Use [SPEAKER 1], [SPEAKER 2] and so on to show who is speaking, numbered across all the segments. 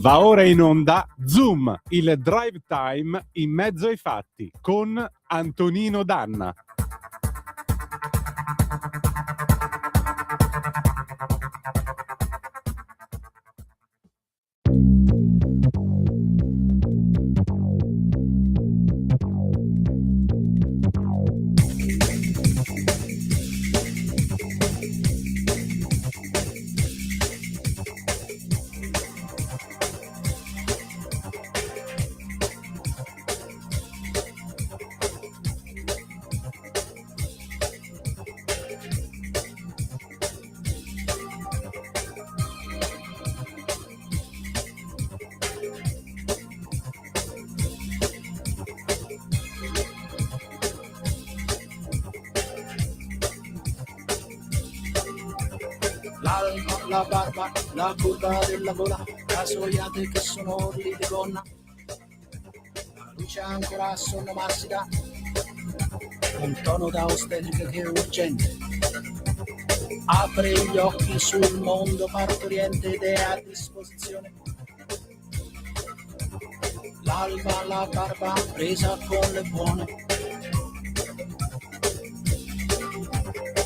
[SPEAKER 1] Va ora in onda Zoom, il drive time in mezzo ai fatti con Antonino Danna.
[SPEAKER 2] L'alba, la barba, la curva della gola, rasoiate che sono orli di gonna. La luce ancora sonnomassida, un tono da ostetrica che è urgente. Apre gli occhi sul mondo partoriente ed è a disposizione. L'alba, la barba presa con le buone.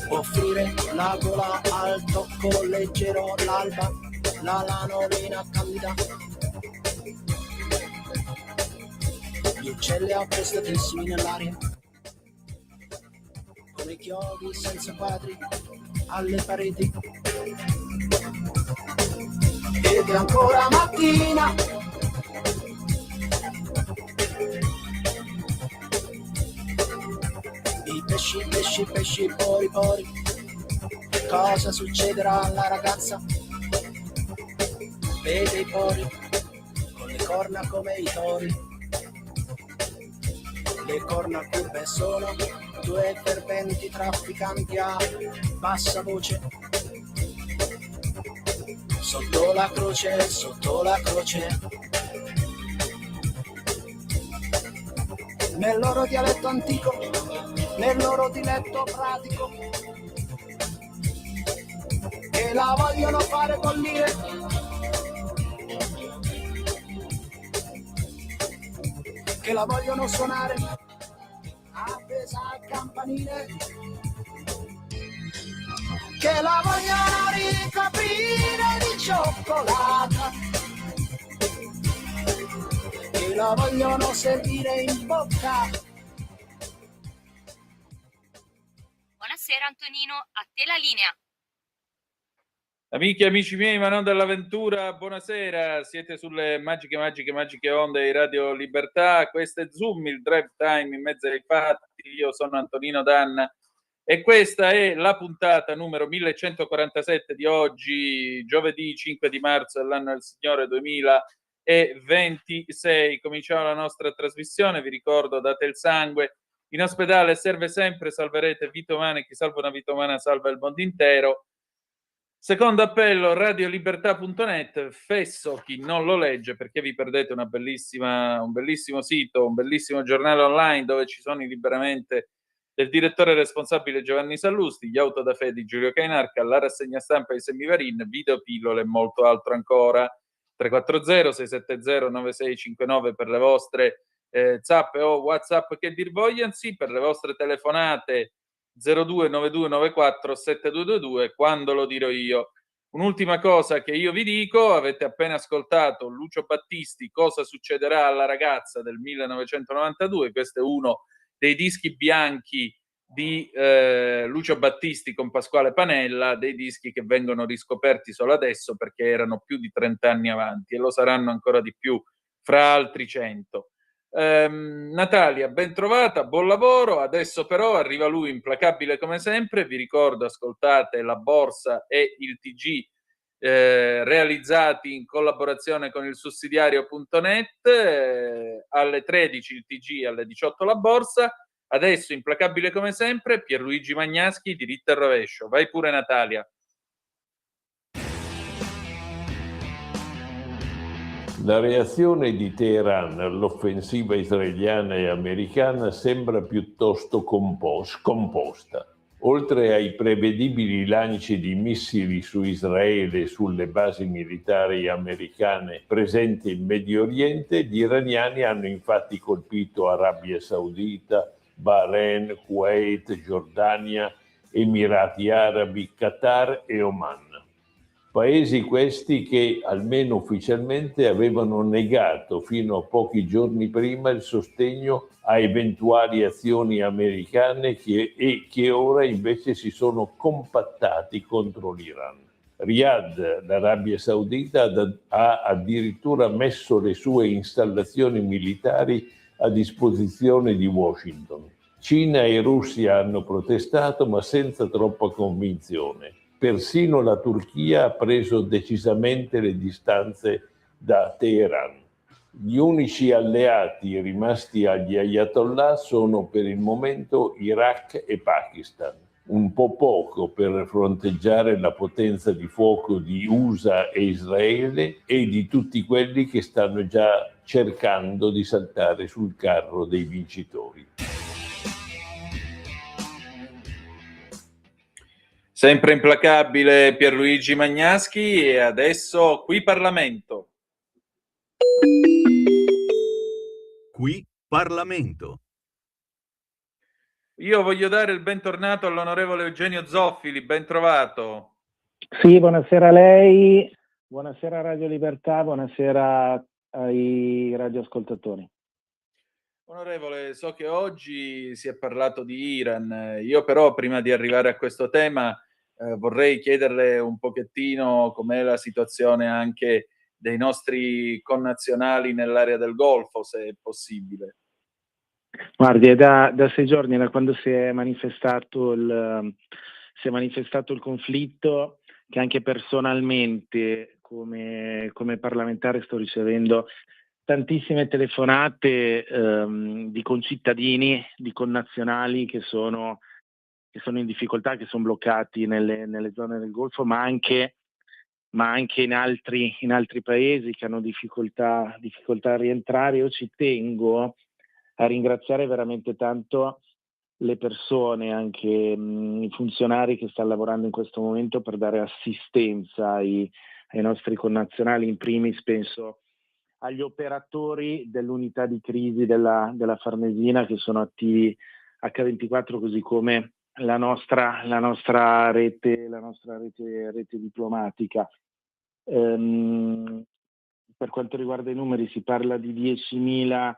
[SPEAKER 2] Offrire la gola al tocco leggero, l'alba, la lanolina candida. Gli uccelli apprestatissimi nell'aria, come chiodi senza quadri alle pareti. Ed è ancora mattina. Pesci, pori. Cosa succederà alla ragazza? Vede i pori, con le corna come i tori. Le corna curve sono due ferventi trafficanti a bassa voce. Sotto la croce. Nel loro dialetto antico, nel loro diletto pratico, che la vogliono fare bollire, che la vogliono suonare appesa al campanile, che la vogliono ricoprire di cioccolata, che la vogliono servire in bocca.
[SPEAKER 3] Buonasera Antonino, a te la linea.
[SPEAKER 4] Amiche e amici miei, ma non dell'avventura, buonasera, siete sulle magiche onde di Radio Libertà, questo è Zoom, il drive time in mezzo ai fatti, io sono Antonino Danna e questa è la puntata numero 1147 di oggi, giovedì 5 di marzo dell'anno del Signore 2026, cominciamo la nostra trasmissione, vi ricordo date il sangue, in ospedale serve sempre, salverete vite umane, chi salva una vita umana salva il mondo intero. Secondo appello, radiolibertà.net, fesso chi non lo legge perché vi perdete un bellissimo sito, un bellissimo giornale online dove ci sono i liberamente del direttore responsabile Giovanni Sallusti, gli auto da fede di Giulio Cainarca, la rassegna stampa di Semivarin, videopillole e molto altro ancora. 340-670-9659 per le vostre zap o WhatsApp che dir vogliansi, per le vostre telefonate 0292947222 quando lo dirò io. Un'ultima cosa che io vi dico, avete appena ascoltato Lucio Battisti, Cosa succederà alla ragazza del 1992, questo è uno dei dischi bianchi di Lucio Battisti con Pasquale Panella, dei dischi che vengono riscoperti solo adesso perché erano più di 30 anni avanti e lo saranno ancora di più fra altri 100. Natalia, ben trovata, buon lavoro. Adesso però arriva lui implacabile come sempre. Vi ricordo, ascoltate La Borsa e il TG realizzati in collaborazione con il sussidiario.net, alle 13 il TG, alle 18 La Borsa. Adesso implacabile come sempre Pierluigi Magnaschi, diritto e rovescio. Vai pure Natalia.
[SPEAKER 5] La reazione di Teheran all'offensiva israeliana e americana sembra piuttosto scomposta. Oltre ai prevedibili lanci di missili su Israele e sulle basi militari americane presenti in Medio Oriente, gli iraniani hanno infatti colpito Arabia Saudita, Bahrain, Kuwait, Giordania, Emirati Arabi, Qatar e Oman. Paesi questi che, almeno ufficialmente, avevano negato fino a pochi giorni prima il sostegno a eventuali azioni americane che ora invece si sono compattati contro l'Iran. Riyadh, l'Arabia Saudita, ha addirittura messo le sue installazioni militari a disposizione di Washington. Cina e Russia hanno protestato, ma senza troppa convinzione. Persino la Turchia ha preso decisamente le distanze da Teheran. Gli unici alleati rimasti agli Ayatollah sono per il momento Iraq e Pakistan, un po' poco per fronteggiare la potenza di fuoco di USA e Israele e di tutti quelli che stanno già cercando di saltare sul carro dei vincitori.
[SPEAKER 4] Sempre implacabile Pierluigi Magnaschi, e adesso Qui Parlamento.
[SPEAKER 6] Qui Parlamento.
[SPEAKER 4] Io voglio dare il bentornato all'onorevole Eugenio Zoffili, ben trovato.
[SPEAKER 7] Sì, buonasera a lei, buonasera a Radio Libertà, buonasera ai radioascoltatori.
[SPEAKER 4] Onorevole, so che oggi si è parlato di Iran, io però prima di arrivare a questo tema vorrei chiederle un pochettino com'è la situazione anche dei nostri connazionali nell'area del Golfo, se è possibile.
[SPEAKER 7] Guardi, è da 6 giorni, da quando si è manifestato il conflitto, che anche personalmente come parlamentare sto ricevendo tantissime telefonate di concittadini, di connazionali che sono in difficoltà, che sono bloccati nelle zone del Golfo, ma anche in altri paesi che hanno difficoltà a rientrare. Io ci tengo a ringraziare veramente tanto le persone, anche i funzionari che stanno lavorando in questo momento per dare assistenza ai nostri connazionali. In primis penso agli operatori dell'unità di crisi della Farnesina, che sono attivi H24, così come la nostra rete diplomatica. Per quanto riguarda i numeri, si parla di 10.000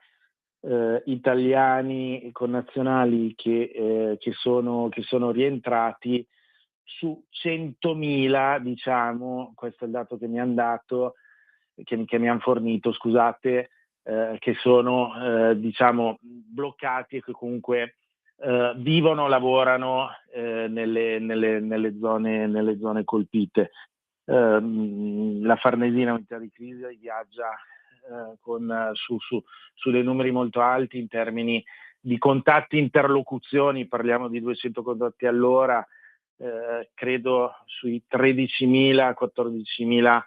[SPEAKER 7] italiani e connazionali che sono rientrati su 100.000, diciamo, questo è il dato che mi hanno dato, che mi hanno fornito, scusate, che sono diciamo bloccati e che comunque vivono, lavorano nelle zone colpite. La Farnesina, unità di crisi, viaggia su dei numeri molto alti in termini di contatti, interlocuzioni, parliamo di 200 contatti all'ora, credo sui 13.000,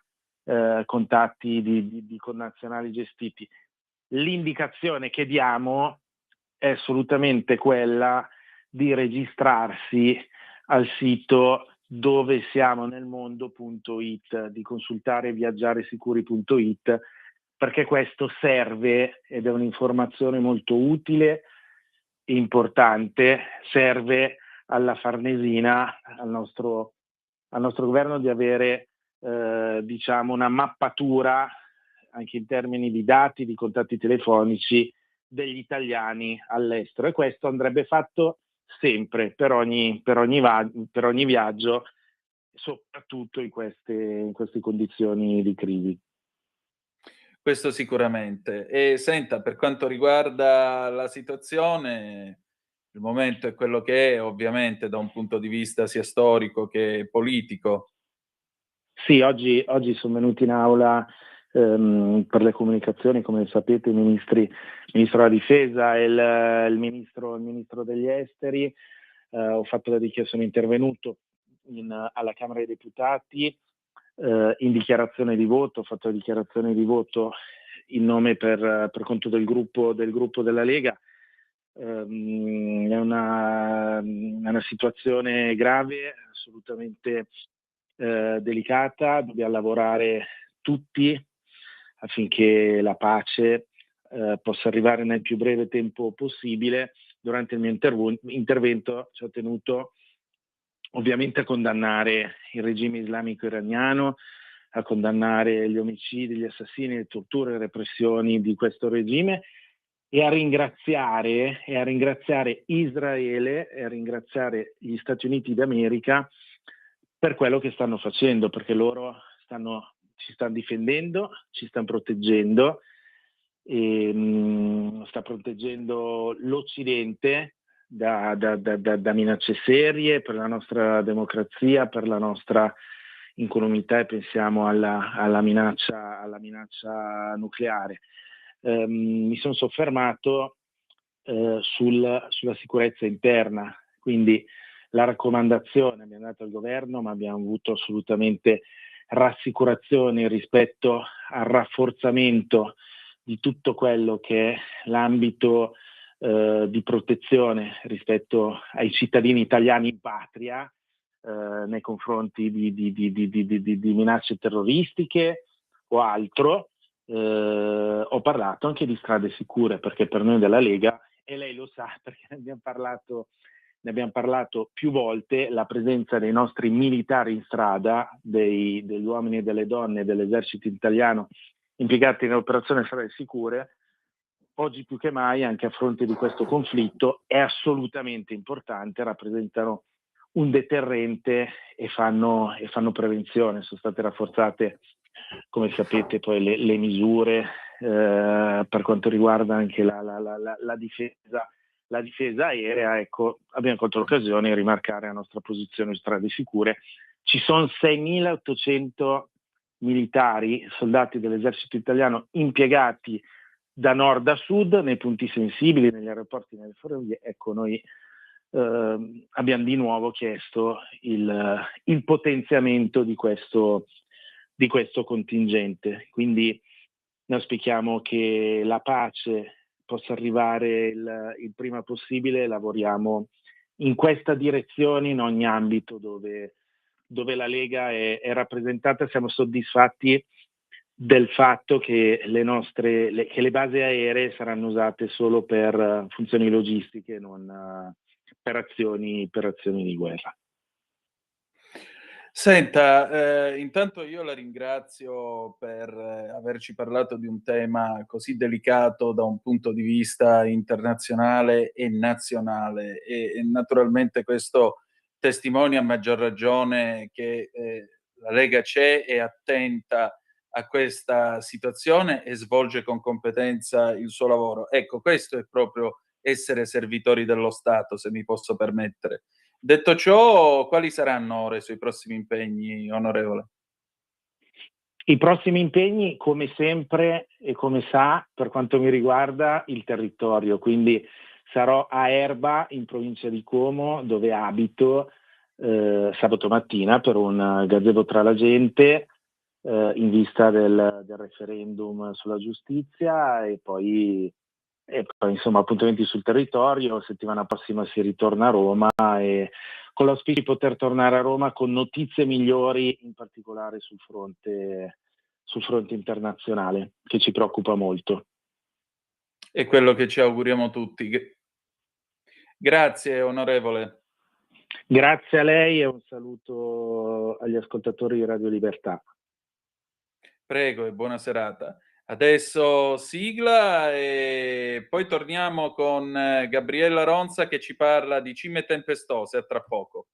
[SPEAKER 7] 14.000 contatti di connazionali gestiti. L'indicazione che diamo è assolutamente quella di registrarsi al sito dove siamo nel mondo.it, di consultare viaggiaresicuri.it, perché questo serve, ed è un'informazione molto utile e importante, serve alla Farnesina, al nostro governo, di avere diciamo una mappatura anche in termini di dati, di contatti telefonici degli italiani all'estero, e questo andrebbe fatto sempre per ogni viaggio, soprattutto in queste condizioni di crisi.
[SPEAKER 4] Questo sicuramente. E senta, per quanto riguarda la situazione, il momento è quello che è, ovviamente, da un punto di vista sia storico che politico.
[SPEAKER 7] Sì, oggi sono venuti in aula per le comunicazioni, come sapete, il ministro della Difesa e il ministro degli Esteri. Ho fatto sono intervenuto alla Camera dei Deputati in dichiarazione di voto. Ho fatto la dichiarazione di voto in nome per conto del gruppo della Lega, È una situazione grave, assolutamente delicata. Dobbiamo lavorare tutti affinché la pace possa arrivare nel più breve tempo possibile. Durante il mio intervento ci ho tenuto ovviamente a condannare il regime islamico iraniano, a condannare gli omicidi, gli assassini, le torture e le repressioni di questo regime, e a ringraziare Israele e a ringraziare gli Stati Uniti d'America per quello che stanno facendo, perché loro ci stanno difendendo, ci stanno proteggendo, e sta proteggendo l'Occidente da minacce serie per la nostra democrazia, per la nostra incolumità, e pensiamo alla minaccia nucleare. Mi sono soffermato sulla sicurezza interna, quindi la raccomandazione abbiamo dato al governo, ma abbiamo avuto assolutamente rassicurazioni rispetto al rafforzamento di tutto quello che è l'ambito di protezione rispetto ai cittadini italiani in patria nei confronti di minacce terroristiche o altro. Ho parlato anche di strade sicure, perché per noi della Lega, e lei lo sa perché ne abbiamo parlato più volte, la presenza dei nostri militari in strada, degli uomini e delle donne dell'esercito italiano impiegati in operazioni strade sicure, oggi più che mai, anche a fronte di questo conflitto, è assolutamente importante, rappresentano un deterrente e fanno prevenzione. Sono state rafforzate, come sapete, poi le misure per quanto riguarda anche la difesa aerea. Ecco, abbiamo colto l'occasione di rimarcare la nostra posizione su strade sicure. Ci sono 6.800 militari, soldati dell'esercito italiano impiegati da nord a sud, nei punti sensibili, negli aeroporti, nelle ferrovie. Ecco, noi abbiamo di nuovo chiesto il potenziamento di questo contingente. Quindi noi auspichiamo che la pace possa arrivare il prima possibile. Lavoriamo in questa direzione in ogni ambito dove la Lega è rappresentata. Siamo soddisfatti del fatto che le basi aeree saranno usate solo per funzioni logistiche, non per azioni di guerra.
[SPEAKER 4] Senta, intanto io la ringrazio per averci parlato di un tema così delicato da un punto di vista internazionale e nazionale, e naturalmente questo testimonia a maggior ragione che la Lega c'è, è attenta a questa situazione e svolge con competenza il suo lavoro. Ecco, questo è proprio essere servitori dello Stato, se mi posso permettere. Detto ciò, quali saranno ora i suoi prossimi impegni, onorevole?
[SPEAKER 7] I prossimi impegni, come sempre e come sa, per quanto mi riguarda, il territorio. Quindi sarò a Erba, in provincia di Como, dove abito, sabato mattina per un gazebo tra la gente, in vista del referendum sulla giustizia, e poi insomma appuntamenti sul territorio. Settimana prossima si ritorna a Roma, e con l'auspicio di poter tornare a Roma con notizie migliori, in particolare sul fronte internazionale, che ci preoccupa molto.
[SPEAKER 4] È quello che ci auguriamo tutti. Grazie, onorevole.
[SPEAKER 7] Grazie a lei e un saluto agli ascoltatori di Radio Libertà.
[SPEAKER 4] Prego e buona serata. Adesso sigla e poi torniamo con Gabriella Ronza che ci parla di cime tempestose. A tra poco.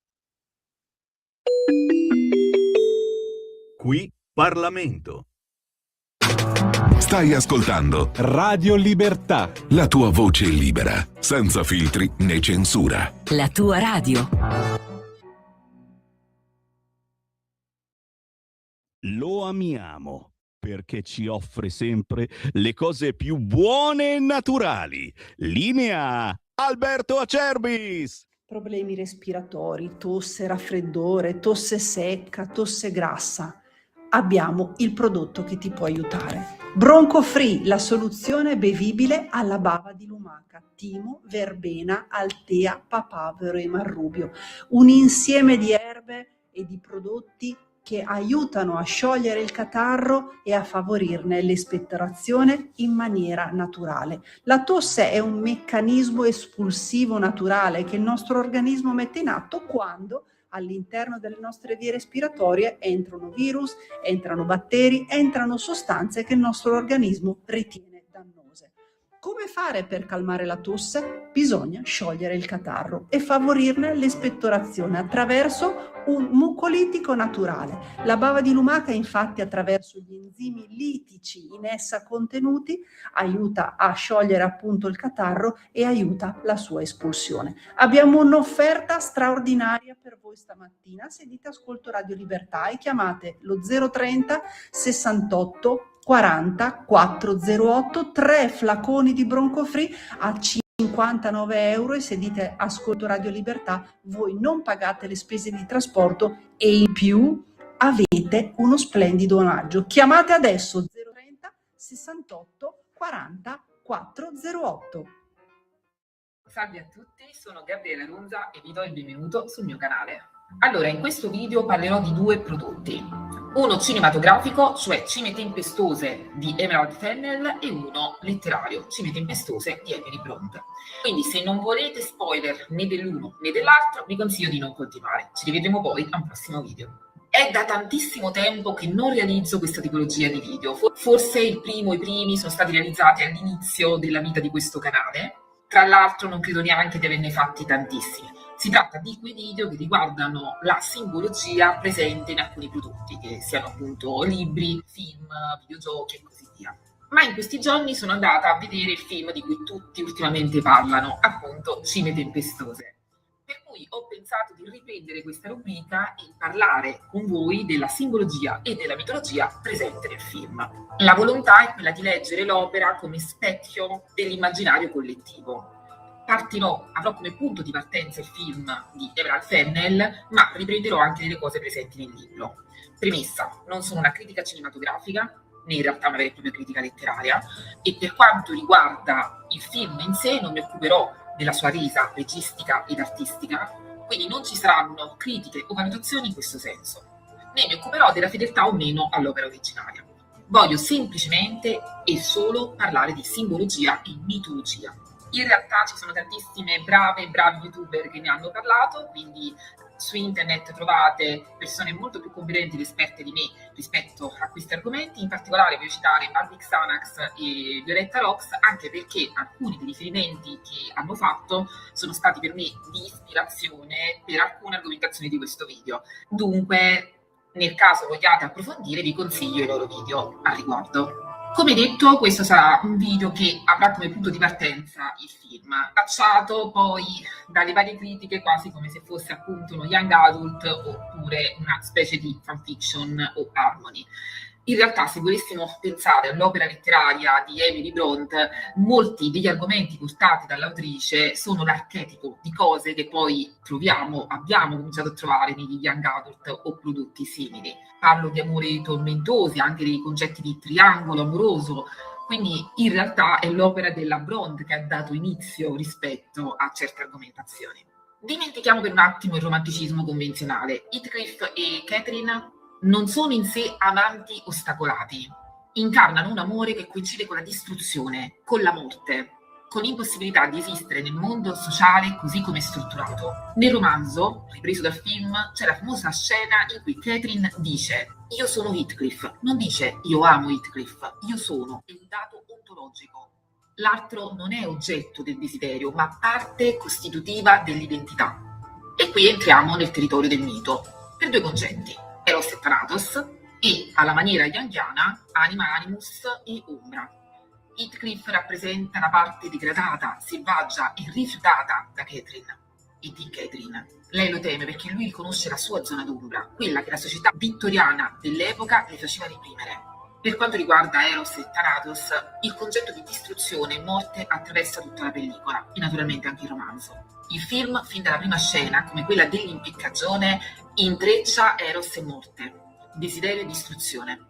[SPEAKER 6] Qui Parlamento.
[SPEAKER 8] Stai ascoltando
[SPEAKER 1] Radio Libertà.
[SPEAKER 8] la tua voce libera, senza filtri né censura.
[SPEAKER 9] La tua radio.
[SPEAKER 10] Lo amiamo perché ci offre sempre le cose più buone e naturali. Linea Alberto Acerbis.
[SPEAKER 11] Problemi respiratori, tosse, raffreddore, tosse secca, tosse grassa.
[SPEAKER 9] abbiamo il prodotto che ti può aiutare. Bronco Free, la soluzione bevibile alla bava di lumaca, timo, verbena, altea, papavero e marrubio. Un insieme di erbe e di prodotti che aiutano a sciogliere il catarro e a favorirne l'espettorazione in maniera naturale. La tosse è un meccanismo espulsivo naturale che il nostro organismo mette in atto quando all'interno delle nostre vie respiratorie entrano virus, entrano batteri, entrano sostanze che il nostro organismo ritiene dannose. Come fare per calmare la tosse? Bisogna sciogliere il catarro e favorirne l'espettorazione attraverso un mucolitico naturale. La bava di lumaca, infatti, attraverso gli enzimi litici in essa contenuti, aiuta a sciogliere appunto il catarro e aiuta la sua espulsione. Abbiamo un'offerta straordinaria per voi stamattina. Se dite ascolto Radio Libertà e chiamate lo 030 68 40 408, 3 flaconi di Bronco Free a 59 euro, e se dite ascolto Radio Libertà voi non pagate le spese di trasporto e in più avete uno splendido omaggio. Chiamate adesso 030 68 40 408.
[SPEAKER 11] Salve a tutti, sono Gabriele Runza e vi do il benvenuto sul mio canale. Allora, in questo video parlerò di due prodotti, uno cinematografico, cioè Cime tempestose di Emerald Fennell, e uno letterario, Cime tempestose di Emily Bront. Quindi se non volete spoiler né dell'uno né dell'altro, vi consiglio di non continuare. Ci rivedremo poi a un prossimo video. È da tantissimo tempo che non realizzo questa tipologia di video, forse i primi sono stati realizzati all'inizio della vita di questo canale. Tra l'altro non credo neanche di averne fatti tantissimi. Si tratta di quei video che riguardano la simbologia presente in alcuni prodotti, che siano appunto libri, film, videogiochi e così via. Ma in questi giorni sono andata a vedere il film di cui tutti ultimamente parlano, appunto Cime tempestose. Per cui ho pensato di riprendere questa rubrica e parlare con voi della simbologia e della mitologia presente nel film. La volontà è quella di leggere l'opera come specchio dell'immaginario collettivo. Avrò come punto di partenza il film di Emerald Fennell, ma riprenderò anche delle cose presenti nel libro. Premessa: non sono una critica cinematografica, né in realtà una vera e propria critica letteraria, e per quanto riguarda il film in sé non mi occuperò della sua resa registica ed artistica, quindi non ci saranno critiche o valutazioni in questo senso, né mi occuperò della fedeltà o meno all'opera originaria. Voglio semplicemente e solo parlare di simbologia e mitologia. In realtà ci sono tantissime bravi youtuber che ne hanno parlato, quindi su internet trovate persone molto più competenti ed esperte di me rispetto a questi argomenti. In particolare voglio citare Barbie Xanax e Violetta Rox, anche perché alcuni dei riferimenti che hanno fatto sono stati per me di ispirazione per alcune argomentazioni di questo video. Dunque, nel caso vogliate approfondire, vi consiglio i loro video al riguardo. Come detto, questo sarà un video che avrà come punto di partenza il film, tacciato poi dalle varie critiche quasi come se fosse appunto uno young adult oppure una specie di fanfiction o harmony. In realtà, se volessimo pensare all'opera letteraria di Emily Bront, molti degli argomenti portati dall'autrice sono l'archetipo di cose che poi abbiamo cominciato a trovare negli young adult o prodotti simili. Parlo di amori tormentosi, anche dei concetti di triangolo amoroso, quindi in realtà è l'opera della Bront che ha dato inizio rispetto a certe argomentazioni. Dimentichiamo per un attimo il romanticismo convenzionale. Heathcliff e Catherine non sono in sé amanti ostacolati, incarnano un amore che coincide con la distruzione, con la morte, con l'impossibilità di esistere nel mondo sociale così come è strutturato. Nel romanzo, ripreso dal film, c'è la famosa scena in cui Catherine dice «Io sono Heathcliff», non dice «Io amo Heathcliff», «Io sono», è un dato ontologico. L'altro non è oggetto del desiderio, ma parte costitutiva dell'identità. E qui entriamo nel territorio del mito, per due concetti. Eros e Thanatos, e alla maniera youngiana anima animus e ombra. Heathcliff rappresenta la parte degradata, selvaggia e rifiutata da Catherine e di Catherine. Lei lo teme perché lui riconosce la sua zona d'ombra, quella che la società vittoriana dell'epoca le faceva reprimere. Per quanto riguarda Eros e Thanatos, il concetto di distruzione e morte attraversa tutta la pellicola e naturalmente anche il romanzo. Il film, fin dalla prima scena, come quella dell'impiccagione, intreccia Eros e morte. desiderio di istruzione,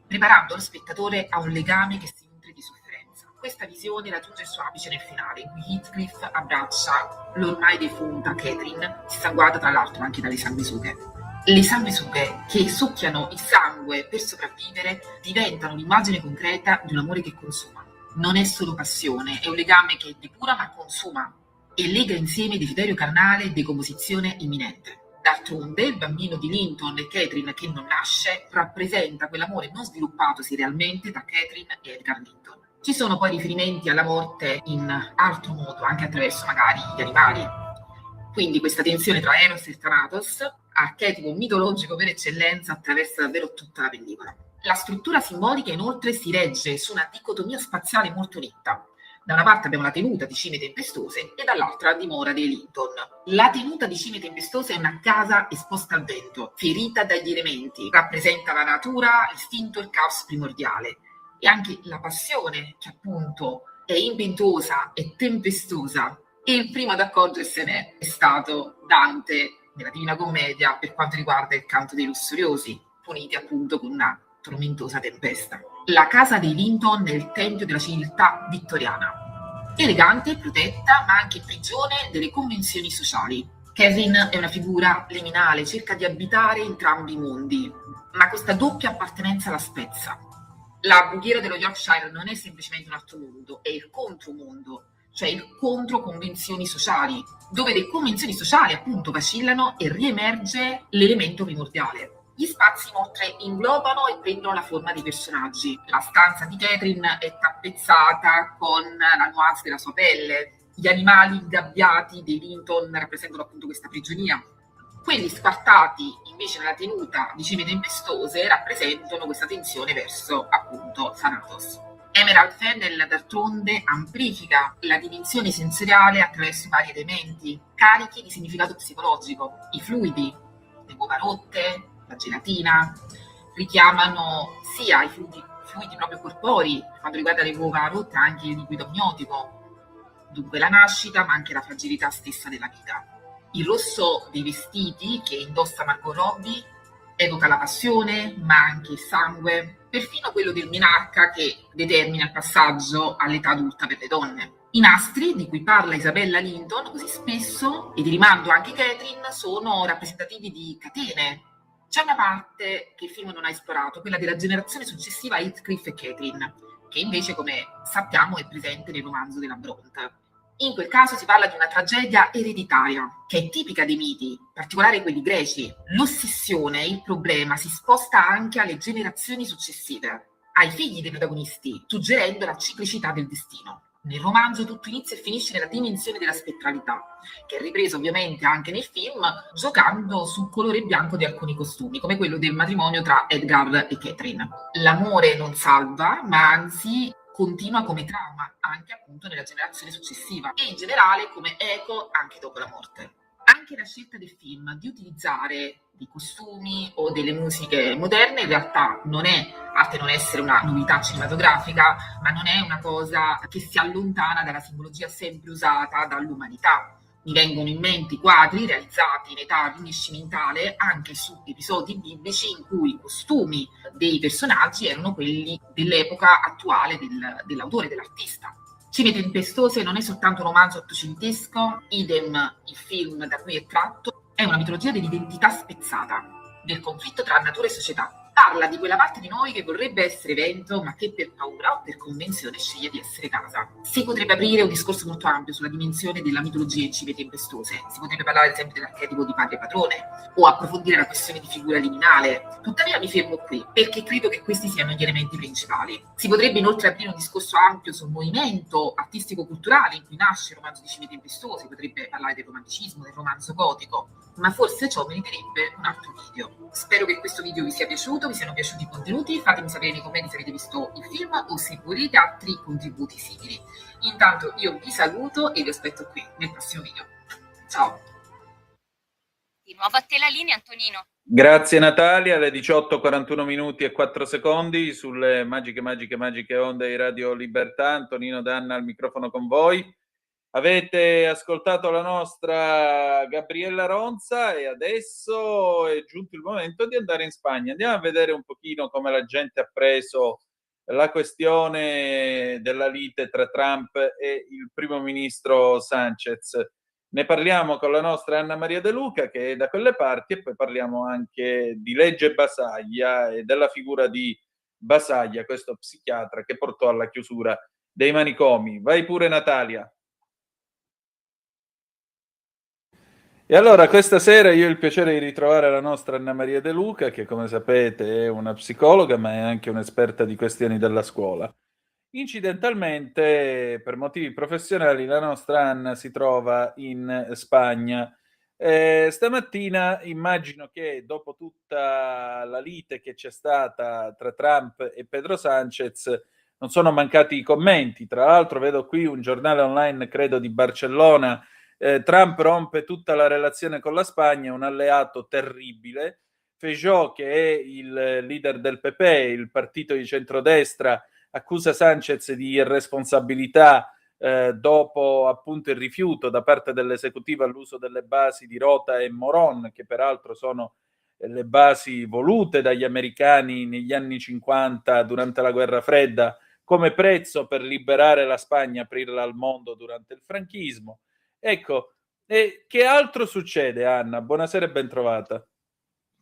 [SPEAKER 11] preparando lo spettatore a un legame che si nutre di sofferenza. Questa visione raggiunge il suo apice nel finale, in cui Heathcliff abbraccia l'ormai defunta Catherine, dissanguata tra l'altro anche dalle sanguisughe. Le sanguisughe che succhiano il sangue per sopravvivere diventano l'immagine concreta di un amore che consuma. Non è solo passione, è un legame che depura ma consuma e lega insieme desiderio carnale e decomposizione imminente. D'altronde, il bambino di Linton e Catherine che non nasce rappresenta quell'amore non sviluppatosi realmente da Catherine e Edgar Linton. Ci sono poi riferimenti alla morte in altro modo, anche attraverso magari gli animali. Quindi questa tensione tra Eros e Thanatos, archetipo mitologico per eccellenza, attraversa davvero tutta la pellicola. La struttura simbolica inoltre si regge su una dicotomia spaziale molto netta. Da una parte abbiamo la tenuta di Cime Tempestose e dall'altra la dimora dei Linton. La tenuta di Cime Tempestose è una casa esposta al vento, ferita dagli elementi, rappresenta la natura, l'istinto e il caos primordiale. E anche la passione, che appunto è impetuosa e tempestosa. E il primo ad accorgersene è stato Dante nella Divina Commedia per quanto riguarda il canto dei lussuriosi, puniti appunto con una tormentosa tempesta. La casa dei Linton è il tempio della civiltà vittoriana, elegante, protetta, ma anche prigione delle convenzioni sociali. Catherine è una figura liminale, cerca di abitare entrambi i mondi, ma questa doppia appartenenza la spezza. La bughiera dello Yorkshire non è semplicemente un altro mondo, è il contromondo, cioè il contro convenzioni sociali, dove le convenzioni sociali appunto vacillano e riemerge l'elemento primordiale. Gli spazi inoltre inglobano e prendono la forma dei personaggi. La stanza di Catherine è tappezzata con la nuance della sua pelle. Gli animali ingabbiati dei Linton rappresentano appunto questa prigionia. Quelli spartati invece nella tenuta di Cime Tempestose rappresentano questa tensione verso appunto Thanatos. Emerald Fennell d'altronde amplifica la dimensione sensoriale attraverso vari elementi carichi di significato psicologico. I fluidi, le uova rotte, la gelatina, richiamano sia i fluidi proprio corporei, per quanto riguarda le uova rotte anche il liquido amniotico, dunque la nascita ma anche la fragilità stessa della vita. Il rosso dei vestiti che indossa Margot Robbie evoca la passione ma anche il sangue, perfino quello del menarca che determina il passaggio all'età adulta per le donne. I nastri di cui parla Isabella Linton così spesso, e di rimando anche Catherine, sono rappresentativi di catene. C'è una parte che il film non ha esplorato, quella della generazione successiva a Heathcliff e Catherine, che invece, come sappiamo, è presente nel romanzo della Brontë. In quel caso si parla di una tragedia ereditaria, che è tipica dei miti, in particolare quelli greci. L'ossessione, il problema, si sposta anche alle generazioni successive, ai figli dei protagonisti, suggerendo la ciclicità del destino. Nel romanzo tutto inizia e finisce nella dimensione della spettralità, che è ripresa ovviamente anche nel film, giocando sul colore bianco di alcuni costumi, come quello del matrimonio tra Edgar e Catherine. L'amore non salva, ma anzi continua come trauma, anche appunto nella generazione successiva, e in generale come eco anche dopo la morte. Anche la scelta del film di utilizzare dei costumi o delle musiche moderne in realtà non è, a parte non essere una novità cinematografica, ma non è una cosa che si allontana dalla simbologia sempre usata dall'umanità. Mi vengono in mente i quadri realizzati in età rinascimentale anche su episodi biblici in cui i costumi dei personaggi erano quelli dell'epoca attuale dell'autore, dell'artista. Cime Tempestose non è soltanto un romanzo ottocentesco, idem il film da cui è tratto, è una mitologia dell'identità spezzata, del conflitto tra natura e società. Parla di quella parte di noi che vorrebbe essere vento, ma che per paura o per convenzione sceglie di essere casa. Si potrebbe aprire un discorso molto ampio sulla dimensione della mitologia in Cime Tempestose. Si potrebbe parlare ad esempio dell'archetipo di padre padrone o approfondire la questione di figura liminale. Tuttavia mi fermo qui, perché credo che questi siano gli elementi principali. Si potrebbe inoltre aprire un discorso ampio sul movimento artistico-culturale in cui nasce il romanzo di Cime Tempestose. Si potrebbe parlare del romanticismo, del romanzo gotico, ma forse ciò meriterebbe un altro video. Spero che questo video vi sia piaciuto, vi siano piaciuti i contenuti, fatemi sapere nei commenti se avete visto il film o se volete altri contributi simili. Intanto io vi saluto e vi aspetto qui nel prossimo video. Ciao!
[SPEAKER 3] Di nuovo a te la linea, Antonino.
[SPEAKER 4] Grazie Natalia, alle 18:41 minuti e 4 secondi sulle magiche onde di Radio Libertà. Antonino Danna al microfono con voi. Avete ascoltato la nostra Gabriella Ronza e adesso è giunto il momento di andare in Spagna. Andiamo a vedere un pochino come la gente ha preso la questione della lite tra Trump e il primo ministro Sanchez. Ne parliamo con la nostra Anna Maria De Luca, che è da quelle parti, e poi parliamo anche di legge Basaglia e della figura di Basaglia, questo psichiatra che portò alla chiusura dei manicomi. Vai pure, Natalia. E allora questa sera io ho il piacere di ritrovare la nostra Anna Maria De Luca, che come sapete è una psicologa, ma è anche un'esperta di questioni della scuola. Incidentalmente, per motivi professionali, la nostra Anna si trova in Spagna. Stamattina immagino che dopo tutta la lite che c'è stata tra Trump e Pedro Sanchez non sono mancati i commenti. Tra l'altro vedo qui un giornale online, credo di Barcellona, Trump rompe tutta la relazione con la Spagna, un alleato terribile. Feijóo, che è il leader del PP, il partito di centrodestra, accusa Sanchez di irresponsabilità dopo appunto il rifiuto da parte dell'esecutivo all'uso delle basi di Rota e Morón, che peraltro sono le basi volute dagli americani negli anni 50 durante la guerra fredda come prezzo per liberare la Spagna, aprirla al mondo durante il franchismo. Ecco, e che altro succede, Anna? Buonasera e bentrovata.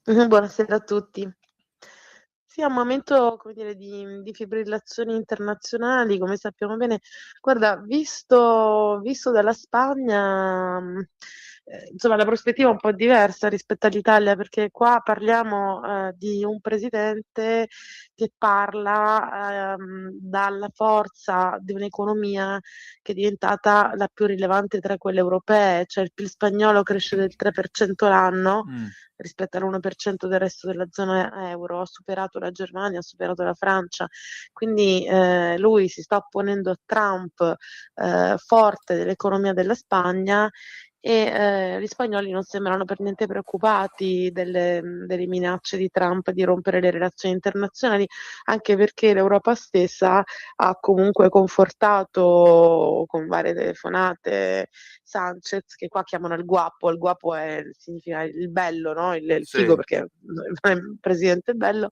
[SPEAKER 12] Buonasera a tutti. Sì, è un momento, come dire, di fibrillazioni internazionali, come sappiamo bene. Guarda, visto dalla Spagna, insomma, la prospettiva è un po' diversa rispetto all'Italia, perché qua parliamo di un presidente che parla dalla forza di un'economia che è diventata la più rilevante tra quelle europee, cioè il PIL spagnolo cresce del 3% l'anno rispetto all'1% del resto della zona euro, ha superato la Germania, ha superato la Francia, quindi lui si sta opponendo a Trump forte dell'economia della Spagna e gli spagnoli non sembrano per niente preoccupati delle minacce di Trump di rompere le relazioni internazionali, anche perché l'Europa stessa ha comunque confortato con varie telefonate Sanchez, che qua chiamano il guapo significa il bello, no? Il
[SPEAKER 4] Sì.
[SPEAKER 12] figo, perché il presidente è bello.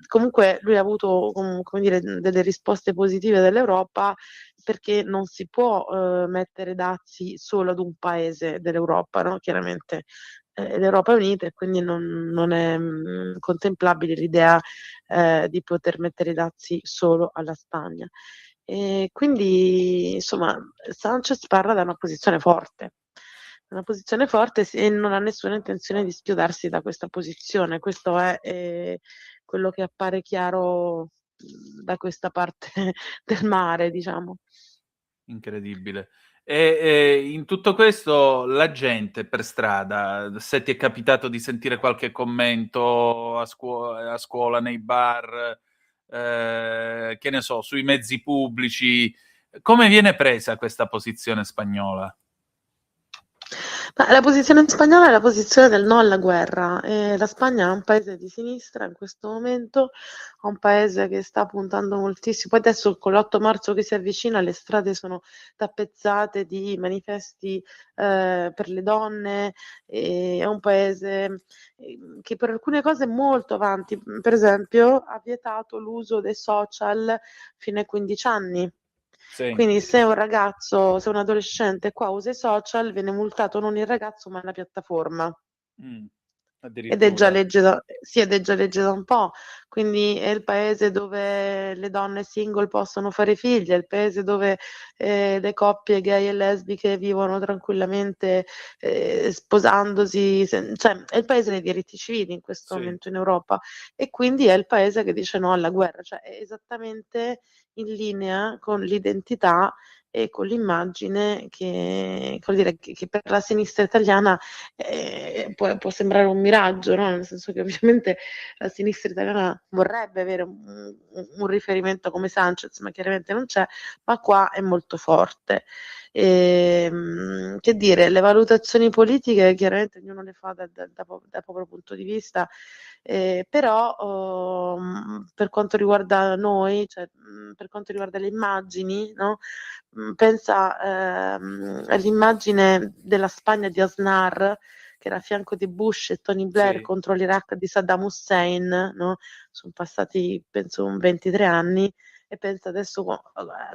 [SPEAKER 12] Comunque lui ha avuto come dire, delle risposte positive dall'Europa, perché non si può mettere dazi solo ad un paese dell'Europa, no? Chiaramente l'Europa è unita e quindi non è contemplabile l'idea di poter mettere i dazi solo alla Spagna. E quindi, insomma, Sanchez parla da una posizione forte e non ha nessuna intenzione di schiodarsi da questa posizione. Questo è quello che appare chiaro da questa parte del mare, diciamo.
[SPEAKER 4] Incredibile. E in tutto questo la gente per strada, se ti è capitato di sentire qualche commento a scuola, nei bar, che ne so, sui mezzi pubblici, come viene presa questa posizione spagnola?
[SPEAKER 12] Ma la posizione spagnola è la posizione del no alla guerra. La Spagna è un paese di sinistra in questo momento, è un paese che sta puntando moltissimo. Poi adesso con l'8 marzo che si avvicina, le strade sono tappezzate di manifesti per le donne. È un paese che per alcune cose è molto avanti. Per esempio, ha vietato l'uso dei social fino ai 15 anni.
[SPEAKER 4] Sì.
[SPEAKER 12] Quindi se un adolescente qua usa i social, viene multato non il ragazzo ma la piattaforma. Ed è già legge da un po', quindi è il paese dove le donne single possono fare figli, è il paese dove le coppie gay e lesbiche vivono tranquillamente sposandosi, cioè è il paese dei diritti civili in questo momento in Europa, e quindi è il paese che dice no alla guerra, cioè è esattamente in linea con l'identità e con l'immagine che per la sinistra italiana può sembrare un miraggio, no? Nel senso che ovviamente la sinistra italiana vorrebbe avere un riferimento come Sanchez, ma chiaramente non c'è, ma qua è molto forte. Che dire, le valutazioni politiche chiaramente ognuno le fa da proprio punto di vista, però per quanto riguarda noi, cioè per quanto riguarda le immagini, no? pensa all'immagine della Spagna di Aznar, che era a fianco di Bush e Tony Blair
[SPEAKER 4] Sì.
[SPEAKER 12] contro l'Iraq di Saddam Hussein, no? Sono passati penso 23 anni, e pensa adesso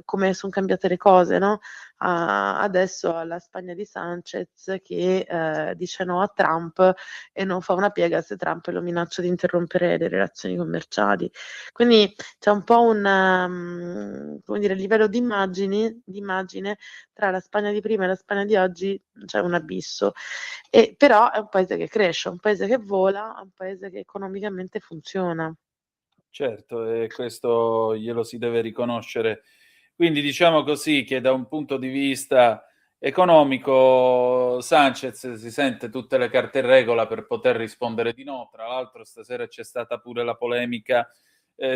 [SPEAKER 12] come sono cambiate le cose, no? Adesso alla Spagna di Sanchez che dice no a Trump e non fa una piega se Trump lo minaccia di interrompere le relazioni commerciali. Quindi c'è un po' come dire, livello di immagine tra la Spagna di prima e la Spagna di oggi, c'è un abisso. Però è un paese che cresce, è un paese che vola, è un paese che economicamente funziona.
[SPEAKER 4] Certo, e questo glielo si deve riconoscere. Quindi diciamo così che da un punto di vista economico Sanchez si sente tutte le carte in regola per poter rispondere di no. Tra l'altro stasera c'è stata pure la polemica,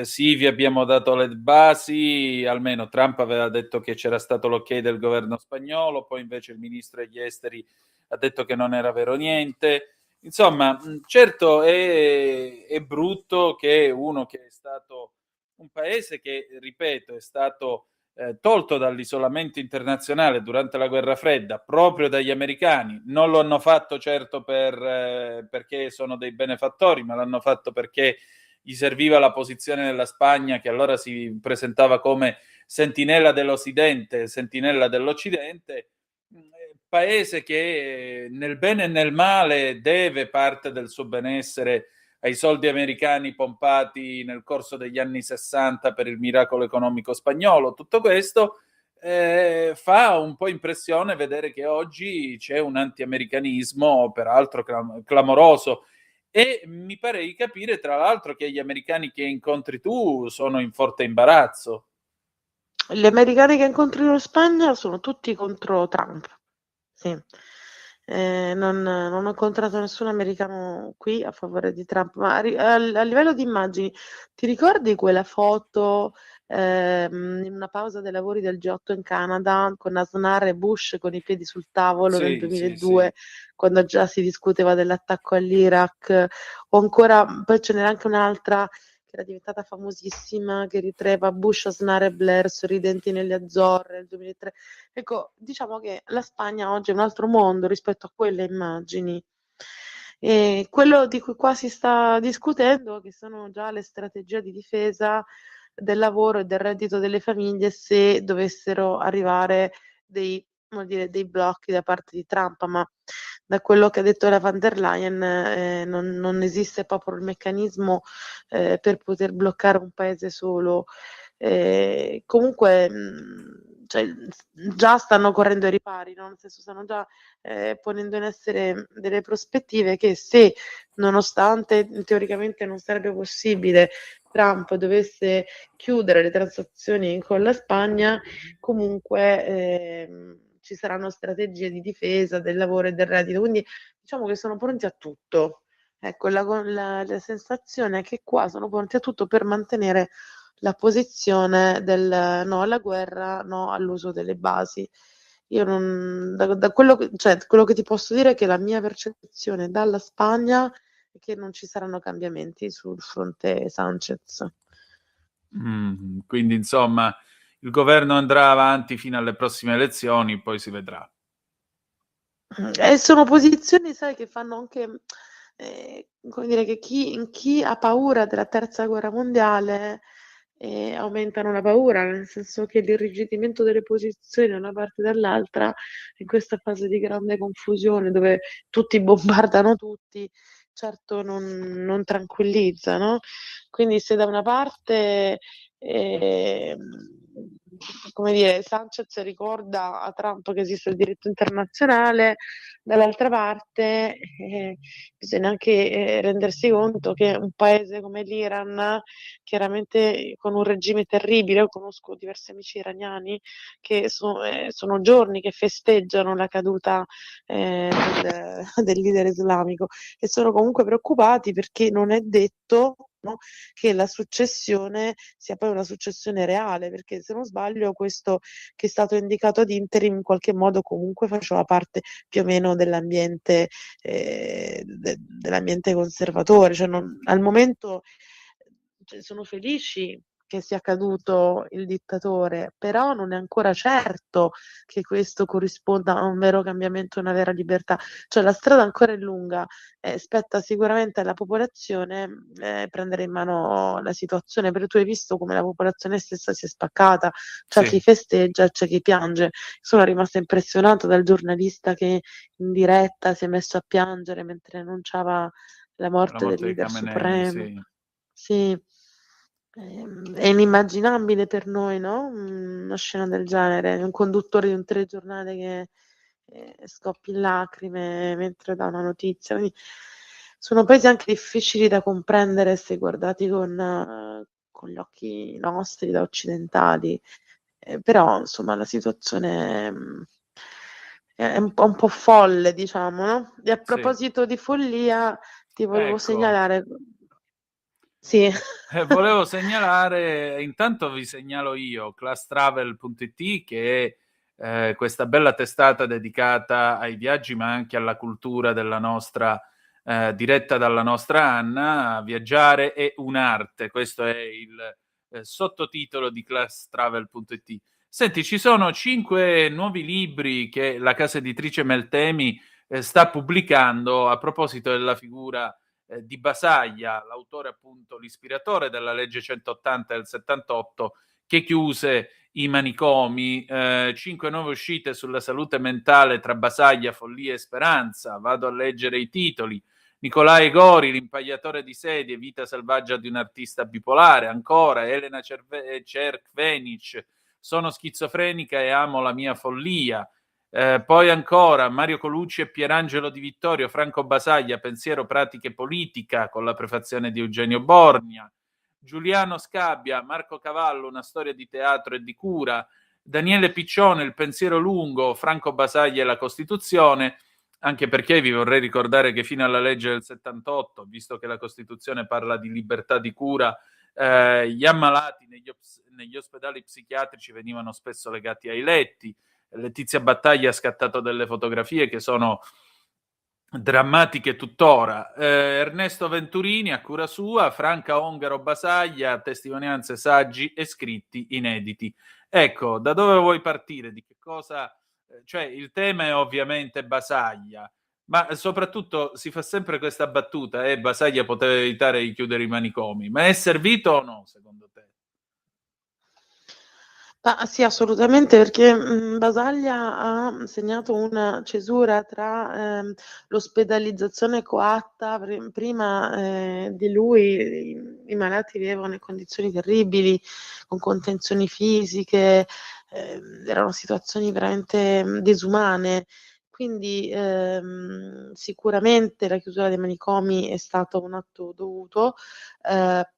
[SPEAKER 4] sì, vi abbiamo dato le basi, almeno Trump aveva detto che c'era stato l'ok del governo spagnolo, poi invece il ministro degli esteri ha detto che non era vero niente. Insomma, certo è brutto che uno che è stato un paese che, ripeto, è stato tolto dall'isolamento internazionale durante la guerra fredda proprio dagli americani, non lo hanno fatto certo perché sono dei benefattori, ma l'hanno fatto perché gli serviva la posizione della Spagna, che allora si presentava come sentinella dell'Occidente, sentinella dell'Occidente, paese che nel bene e nel male deve parte del suo benessere ai soldi americani pompati nel corso degli anni 60 per il miracolo economico spagnolo. Tutto questo fa un po' impressione vedere che oggi c'è un anti-americanismo peraltro clamoroso, e mi pare di capire tra l'altro che gli americani che incontri tu sono in forte imbarazzo.
[SPEAKER 12] Gli americani che incontrano in Spagna sono tutti contro Trump, sì. Non ho incontrato nessun americano qui a favore di Trump, ma a livello di immagini, ti ricordi quella foto in una pausa dei lavori del G8 in Canada con Aznar e Bush con i piedi sul tavolo nel
[SPEAKER 4] Sì,
[SPEAKER 12] 2002, quando già si discuteva dell'attacco all'Iraq, o ancora, poi ce n'era anche un'altra che era diventata famosissima, che ritraeva Bush, Aznar e Blair sorridenti nelle Azzorre nel 2003. Ecco, diciamo che la Spagna oggi è un altro mondo rispetto a quelle immagini. E quello di cui qua si sta discutendo, che sono già le strategie di difesa del lavoro e del reddito delle famiglie se dovessero arrivare dei blocchi da parte di Trump, ma da quello che ha detto la von der Leyen non esiste proprio il meccanismo per poter bloccare un paese solo. Comunque cioè, già stanno correndo ai ripari, no? Nel senso stanno già ponendo in essere delle prospettive che, se nonostante teoricamente non sarebbe possibile, Trump dovesse chiudere le transazioni con la Spagna, comunque ci saranno strategie di difesa del lavoro e del reddito, quindi diciamo che sono pronti a tutto. Ecco, la sensazione è che qua sono pronti a tutto per mantenere la posizione del no alla guerra, no all'uso delle basi. Io non, da quello che ti posso dire è che la mia percezione dalla Spagna è che non ci saranno cambiamenti sul fronte Sanchez.
[SPEAKER 4] Quindi insomma il governo andrà avanti fino alle prossime elezioni, poi si vedrà.
[SPEAKER 12] E sono posizioni, sai, che fanno anche come dire, che chi ha paura della terza guerra mondiale aumentano la paura, nel senso che l'irrigidimento delle posizioni da una parte e dall'altra in questa fase di grande confusione dove tutti bombardano tutti, certo non tranquillizza, no? Quindi se da una parte come dire, Sanchez ricorda a Trump che esiste il diritto internazionale, dall'altra parte bisogna anche rendersi conto che un paese come l'Iran, chiaramente con un regime terribile, io conosco diversi amici iraniani che sono giorni che festeggiano la caduta del leader islamico, e sono comunque preoccupati perché non è detto, no, che la successione sia poi una successione reale, perché se non sbaglio questo che è stato indicato ad interim in qualche modo comunque faceva parte più o meno dell'ambiente dell'ambiente conservatore, cioè al momento sono felici che sia caduto il dittatore, però non è ancora certo che questo corrisponda a un vero cambiamento, una vera libertà. Cioè la strada ancora è lunga, spetta sicuramente alla popolazione prendere in mano la situazione, però tu hai visto come la popolazione stessa si è spaccata, c'è chi
[SPEAKER 4] Sì,
[SPEAKER 12] festeggia e c'è chi piange. Sono rimasta impressionata dal giornalista che in diretta si è messo a piangere mentre annunciava la
[SPEAKER 4] la
[SPEAKER 12] morte del
[SPEAKER 4] morte di
[SPEAKER 12] leader
[SPEAKER 4] Khamenei,
[SPEAKER 12] supremo.
[SPEAKER 4] sì.
[SPEAKER 12] Sì, è inimmaginabile per noi, no? Una scena del genere, un conduttore di un telegiornale che scoppi in lacrime mentre dà una notizia. Quindi sono paesi anche difficili da comprendere se guardati con gli occhi nostri da occidentali. Però insomma la situazione è un po' folle, diciamo, no? E a
[SPEAKER 4] Sì.
[SPEAKER 12] proposito di follia, ti volevo
[SPEAKER 4] Ecco,
[SPEAKER 12] segnalare. Sì.
[SPEAKER 4] volevo segnalare, intanto vi segnalo io, classtravel.it, che è questa bella testata dedicata ai viaggi, ma anche alla cultura della nostra, diretta dalla nostra Anna. Viaggiare è un'arte, questo è il sottotitolo di classtravel.it. Senti, ci sono 5 nuovi libri che la casa editrice Meltemi sta pubblicando a proposito della figura di Basaglia, l'autore appunto, l'ispiratore della legge 180 del 78, che chiuse i manicomi. 5 nuove uscite sulla salute mentale tra Basaglia, follia e speranza. Vado a leggere i titoli. Nicolai Gori, l'impagliatore di sedie, vita selvaggia di un artista bipolare. Ancora Elena Cerkvenic, sono schizofrenica e amo la mia follia. Poi ancora Mario Colucci e Pierangelo Di Vittorio, Franco Basaglia, pensiero, pratica e politica, con la prefazione di Eugenio Borgna. Giuliano Scabbia, Marco Cavallo, una storia di teatro e di cura. Daniele Piccione, il pensiero lungo, Franco Basaglia e la Costituzione, anche perché vi vorrei ricordare che fino alla legge del 78, visto che la Costituzione parla di libertà di cura, gli ammalati negli ospedali psichiatrici venivano spesso legati ai letti. Letizia Battaglia ha scattato delle fotografie che sono drammatiche tuttora. Ernesto Venturini a cura sua, Franca Ongaro Basaglia, testimonianze, saggi e scritti inediti. Ecco, da dove vuoi partire? Di che cosa? Cioè, il tema è ovviamente Basaglia, ma soprattutto si fa sempre questa battuta, Basaglia poteva evitare di chiudere i manicomi, ma è servito o no, secondo te?
[SPEAKER 12] Ma sì, assolutamente, perché Basaglia ha segnato una cesura tra l'ospedalizzazione coatta, prima di lui i malati vivevano in condizioni terribili, con contenzioni fisiche, erano situazioni veramente disumane. Quindi sicuramente la chiusura dei manicomi è stato un atto dovuto,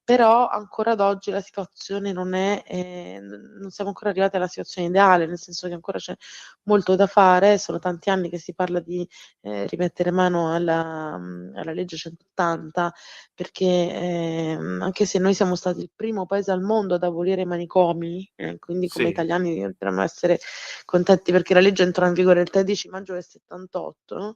[SPEAKER 12] però ancora ad oggi la situazione non siamo ancora arrivati alla situazione ideale, nel senso che ancora c'è molto da fare, sono tanti anni che si parla di rimettere mano alla legge 180, perché anche se noi siamo stati il primo paese al mondo ad abolire i manicomi, quindi come
[SPEAKER 4] Sì.
[SPEAKER 12] italiani dovremmo essere contenti perché la legge entrò in vigore il 13 maggio del 78, no?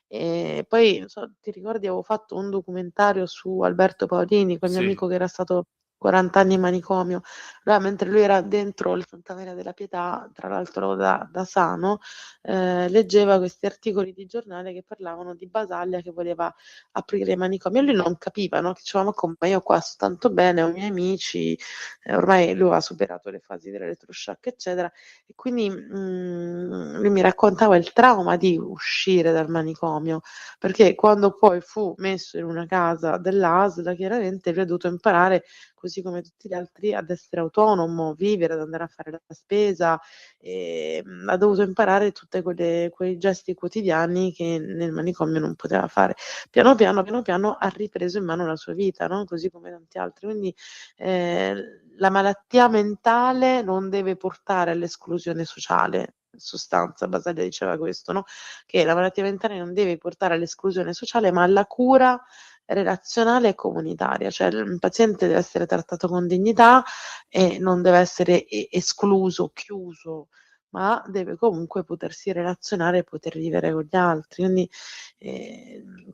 [SPEAKER 12] E poi, non so, ti ricordi, avevo fatto un documentario su Alberto Paolini, quel mio
[SPEAKER 4] Sì.
[SPEAKER 12] amico che era stato 40 anni in manicomio. Allora, mentre lui era dentro il Santa Maria della Pietà, tra l'altro da sano, leggeva questi articoli di giornale che parlavano di Basaglia che voleva aprire i manicomi. E lui non capiva, no? Che diceva, ma come, io qua sto tanto bene, ho i miei amici, ormai lui ha superato le fasi dell'elettroshock, eccetera. E quindi lui mi raccontava il trauma di uscire dal manicomio, perché quando poi fu messo in una casa dell'ASL, chiaramente lui ha dovuto imparare, così come tutti gli altri, ad essere autonomo, vivere, ad andare a fare la spesa, ha dovuto imparare tutti quei gesti quotidiani che nel manicomio non poteva fare. Piano piano ha ripreso in mano la sua vita, no? Così come tanti altri. Quindi la malattia mentale non deve portare all'esclusione sociale. In sostanza, Basaglia diceva questo, no? Che la malattia mentale non deve portare all'esclusione sociale, ma alla cura relazionale e comunitaria, cioè il paziente deve essere trattato con dignità e non deve essere escluso, chiuso, ma deve comunque potersi relazionare e poter vivere con gli altri. Quindi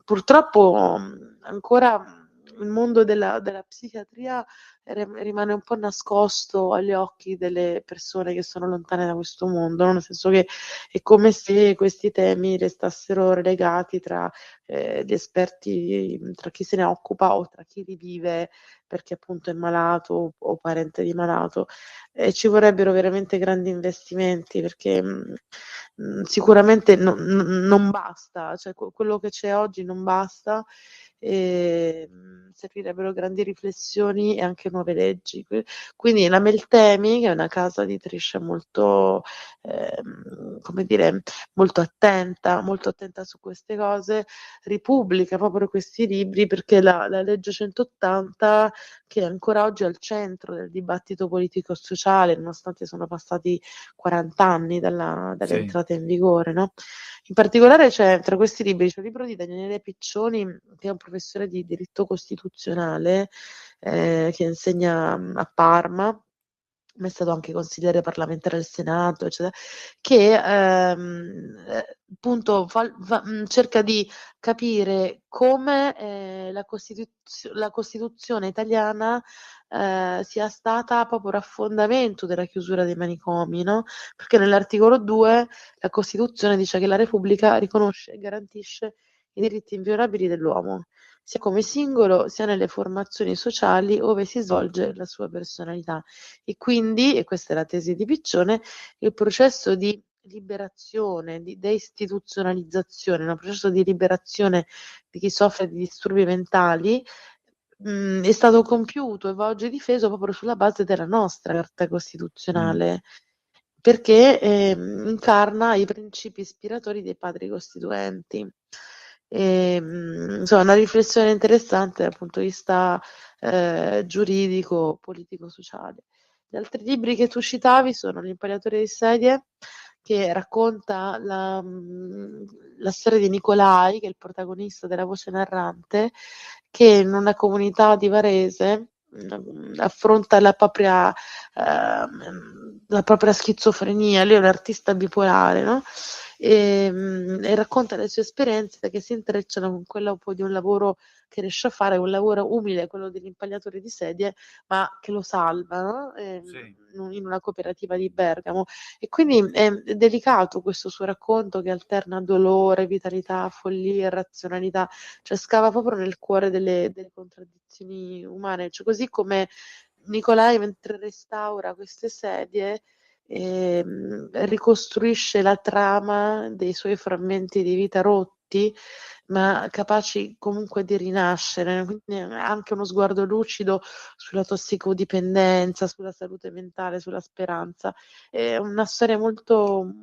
[SPEAKER 12] purtroppo ancora il mondo della psichiatria rimane un po' nascosto agli occhi delle persone che sono lontane da questo mondo, no? Nel senso che è come se questi temi restassero relegati tra gli esperti, tra chi se ne occupa o tra chi li vive perché appunto è malato o parente di malato. Ci vorrebbero veramente grandi investimenti perché sicuramente non basta, cioè quello che c'è oggi non basta. Servirebbero grandi riflessioni e anche nuove leggi. Quindi la Meltemi, che è una casa editrice molto, come dire, molto attenta su queste cose, ripubblica proprio questi libri perché la legge 180, che è ancora oggi al centro del dibattito politico-sociale, nonostante sono passati 40 anni dall'entrata in vigore, no? In particolare c'è tra questi libri, c'è il libro di Daniele Piccioni, che è un professore di diritto costituzionale, che insegna a Parma, ma è stato anche consigliere parlamentare al Senato, eccetera, che appunto cerca di capire come la Costituzione italiana sia stata proprio raffondamento della chiusura dei manicomi, no? Perché nell'articolo 2 la Costituzione dice che la Repubblica riconosce e garantisce i diritti inviolabili dell'uomo, sia come singolo sia nelle formazioni sociali ove si svolge la sua personalità. E quindi, e questa è la tesi di Piccione, il processo di liberazione, di deistituzionalizzazione, un processo di liberazione di chi soffre di disturbi mentali, è stato compiuto e va oggi difeso proprio sulla base della nostra Carta Costituzionale, perché incarna i principi ispiratori dei padri costituenti. Insomma, una riflessione interessante dal punto di vista giuridico, politico-sociale. Gli altri libri che tu citavi sono L'impagliatore di sedie, che racconta la storia di Nicolai, che è il protagonista della voce narrante, che in una comunità di Varese affronta la propria schizofrenia. Lui è un artista bipolare, no? E racconta le sue esperienze che si intrecciano con quella un po' di un lavoro che riesce a fare, un lavoro umile, quello dell'impagliatore di sedie, ma che lo salva, no? In una cooperativa di Bergamo. E quindi è delicato questo suo racconto che alterna dolore, vitalità, follia, razionalità, cioè scava proprio nel cuore delle contraddizioni umane, cioè così come Nicolai mentre restaura queste sedie ricostruisce la trama dei suoi frammenti di vita rotti, ma capaci comunque di rinascere, quindi anche uno sguardo lucido sulla tossicodipendenza, sulla salute mentale, sulla speranza. È una storia molto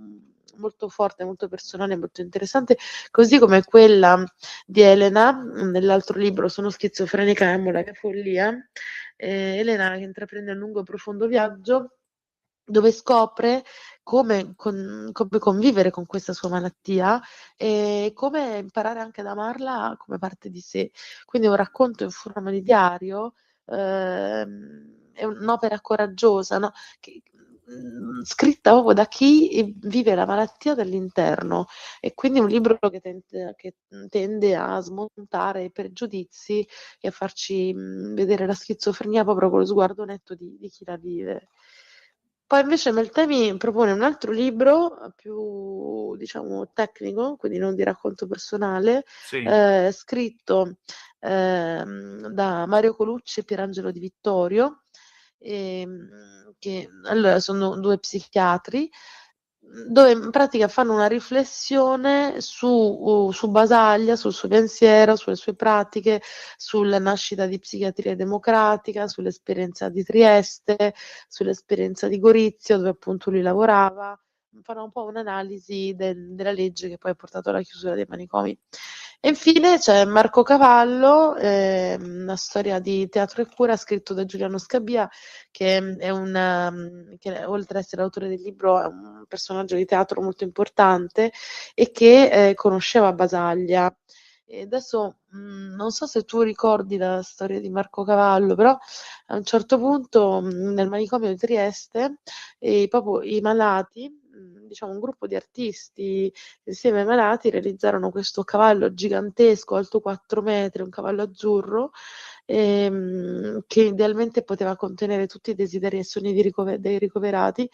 [SPEAKER 12] molto forte, molto personale, molto interessante, così come quella di Elena, nell'altro libro Sono schizofrenica e amo la mia follia. Elena che intraprende un lungo e profondo viaggio dove scopre come convivere con questa sua malattia e come imparare anche ad amarla come parte di sé. Quindi un racconto in forma di diario, è un'opera coraggiosa, no? Scritta proprio da chi vive la malattia dall'interno, e quindi un libro che tende a smontare i pregiudizi e a farci vedere la schizofrenia proprio con lo sguardo netto di chi la vive. Poi invece Meltemi propone un altro libro più, diciamo, tecnico, quindi non di racconto personale, scritto da Mario Colucci e Pierangelo Di Vittorio, che allora sono due psichiatri, dove in pratica fanno una riflessione su Basaglia, sul suo pensiero, sulle sue pratiche, sulla nascita di Psichiatria Democratica, sull'esperienza di Trieste, sull'esperienza di Gorizia, dove appunto lui lavorava. Fanno un po' un'analisi della legge che poi ha portato alla chiusura dei manicomi. E infine c'è Marco Cavallo, una storia di teatro e cura scritto da Giuliano Scabbia, che che oltre ad essere l'autore del libro è un personaggio di teatro molto importante e che conosceva Basaglia. E adesso non so se tu ricordi la storia di Marco Cavallo, però a un certo punto nel manicomio di Trieste proprio i malati diciamo un gruppo di artisti insieme ai malati realizzarono questo cavallo gigantesco, alto 4 metri, un cavallo azzurro, che idealmente poteva contenere tutti i desideri e sogni dei ricoverati,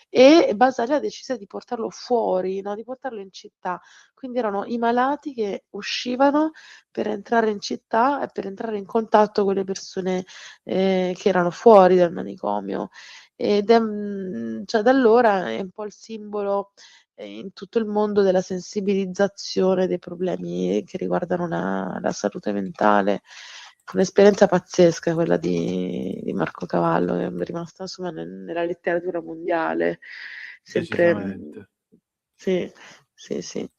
[SPEAKER 12] e Basaglia decise di portarlo fuori, no, di portarlo in città. Quindi erano i malati che uscivano per entrare in città e per entrare in contatto con le persone che erano fuori dal manicomio. Ed è, cioè da allora è un po' il simbolo in tutto il mondo della sensibilizzazione dei problemi che riguardano la salute mentale. Un'esperienza pazzesca quella di Marco Cavallo, che è rimasta insomma nella letteratura mondiale, sempre. Sì, sì, sì.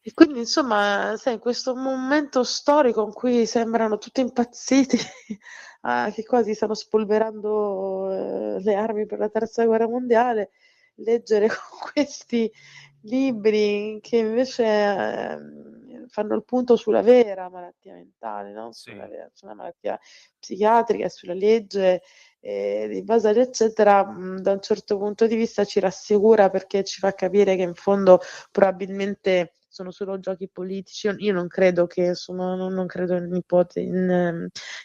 [SPEAKER 12] E quindi insomma, sai, in questo momento storico in cui sembrano tutti impazziti, che quasi stanno spolverando le armi per la terza guerra mondiale, leggere con questi libri che invece fanno il punto sulla vera malattia mentale, no? Sulla malattia psichiatrica, sulla legge di Basaglia, eccetera, da un certo punto di vista ci rassicura, perché ci fa capire che in fondo probabilmente sono solo giochi politici. Io non credo che, insomma, non credo in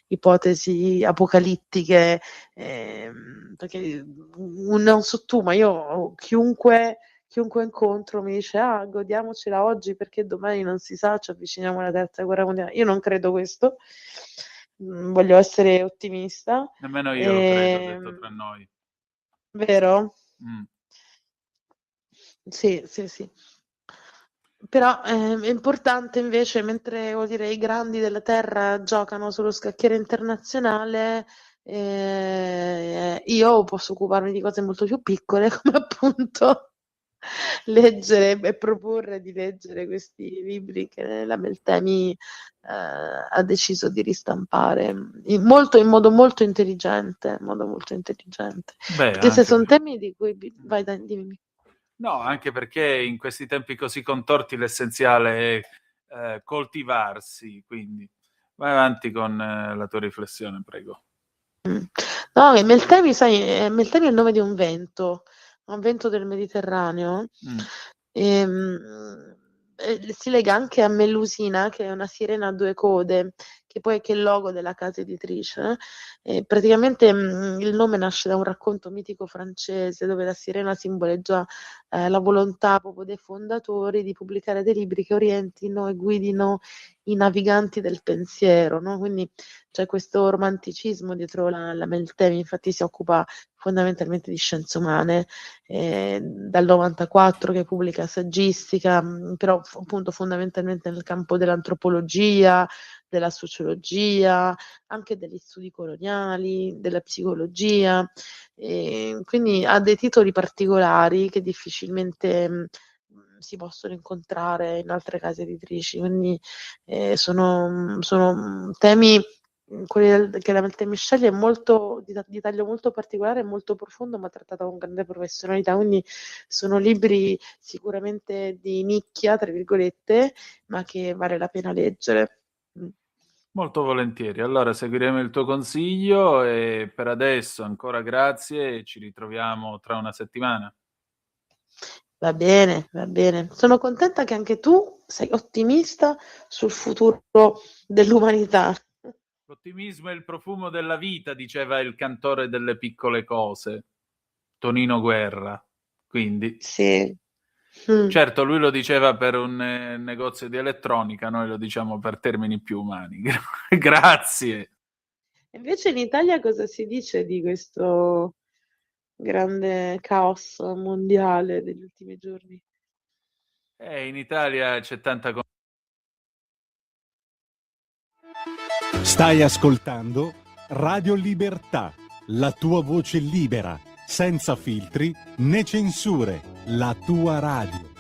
[SPEAKER 12] ipotesi apocalittiche, perché non so tu, ma io chiunque incontro mi dice godiamocela oggi perché domani non si sa, ci avviciniamo alla terza guerra mondiale. Io non credo questo, voglio essere ottimista.
[SPEAKER 4] Nemmeno io lo credo, detto tra noi.
[SPEAKER 12] Vero? Sì, sì, sì. Però è importante invece, mentre vuol dire i grandi della terra giocano sullo scacchiere internazionale, io posso occuparmi di cose molto più piccole, come appunto leggere e proporre di leggere questi libri che la Meltemi ha deciso di ristampare in modo molto intelligente, perché se sono temi di cui dimmi.
[SPEAKER 4] No, anche perché in questi tempi così contorti l'essenziale è coltivarsi, quindi vai avanti con la tua riflessione, prego.
[SPEAKER 12] No, Meltemi, sai, Meltemi è il nome di un vento del Mediterraneo, si lega anche a Melusina, che è una sirena a 2 code, che poi è il logo della casa editrice. Praticamente il nome nasce da un racconto mitico francese dove la sirena simboleggia la volontà proprio dei fondatori di pubblicare dei libri che orientino e guidino i naviganti del pensiero, no? Quindi c'è questo romanticismo dietro la Meltemi. Infatti si occupa fondamentalmente di scienze umane, dal 94 che pubblica saggistica, però appunto fondamentalmente nel campo dell'antropologia, della sociologia, anche degli studi coloniali, della psicologia, quindi ha dei titoli particolari che difficilmente si possono incontrare in altre case editrici, quindi sono temi, quelli che la Meltemi sceglie, molto di taglio molto particolare e molto profondo, ma trattato con grande professionalità, quindi sono libri sicuramente di nicchia, tra virgolette, ma che vale la pena leggere.
[SPEAKER 4] Molto volentieri, allora seguiremo il tuo consiglio e per adesso ancora grazie e ci ritroviamo tra una settimana.
[SPEAKER 12] Va bene, va bene. Sono contenta che anche tu sei ottimista sul futuro dell'umanità.
[SPEAKER 4] L'ottimismo è il profumo della vita, diceva il cantore delle piccole cose, Tonino Guerra. Quindi,
[SPEAKER 12] sì.
[SPEAKER 4] Certo, lui lo diceva per un negozio di elettronica, noi lo diciamo per termini più umani. Grazie.
[SPEAKER 12] Invece in Italia cosa si dice di questo grande caos mondiale degli ultimi giorni?
[SPEAKER 4] In Italia c'è tanta
[SPEAKER 1] Stai ascoltando Radio Libertà, la tua voce libera, senza filtri né censure, la tua radio.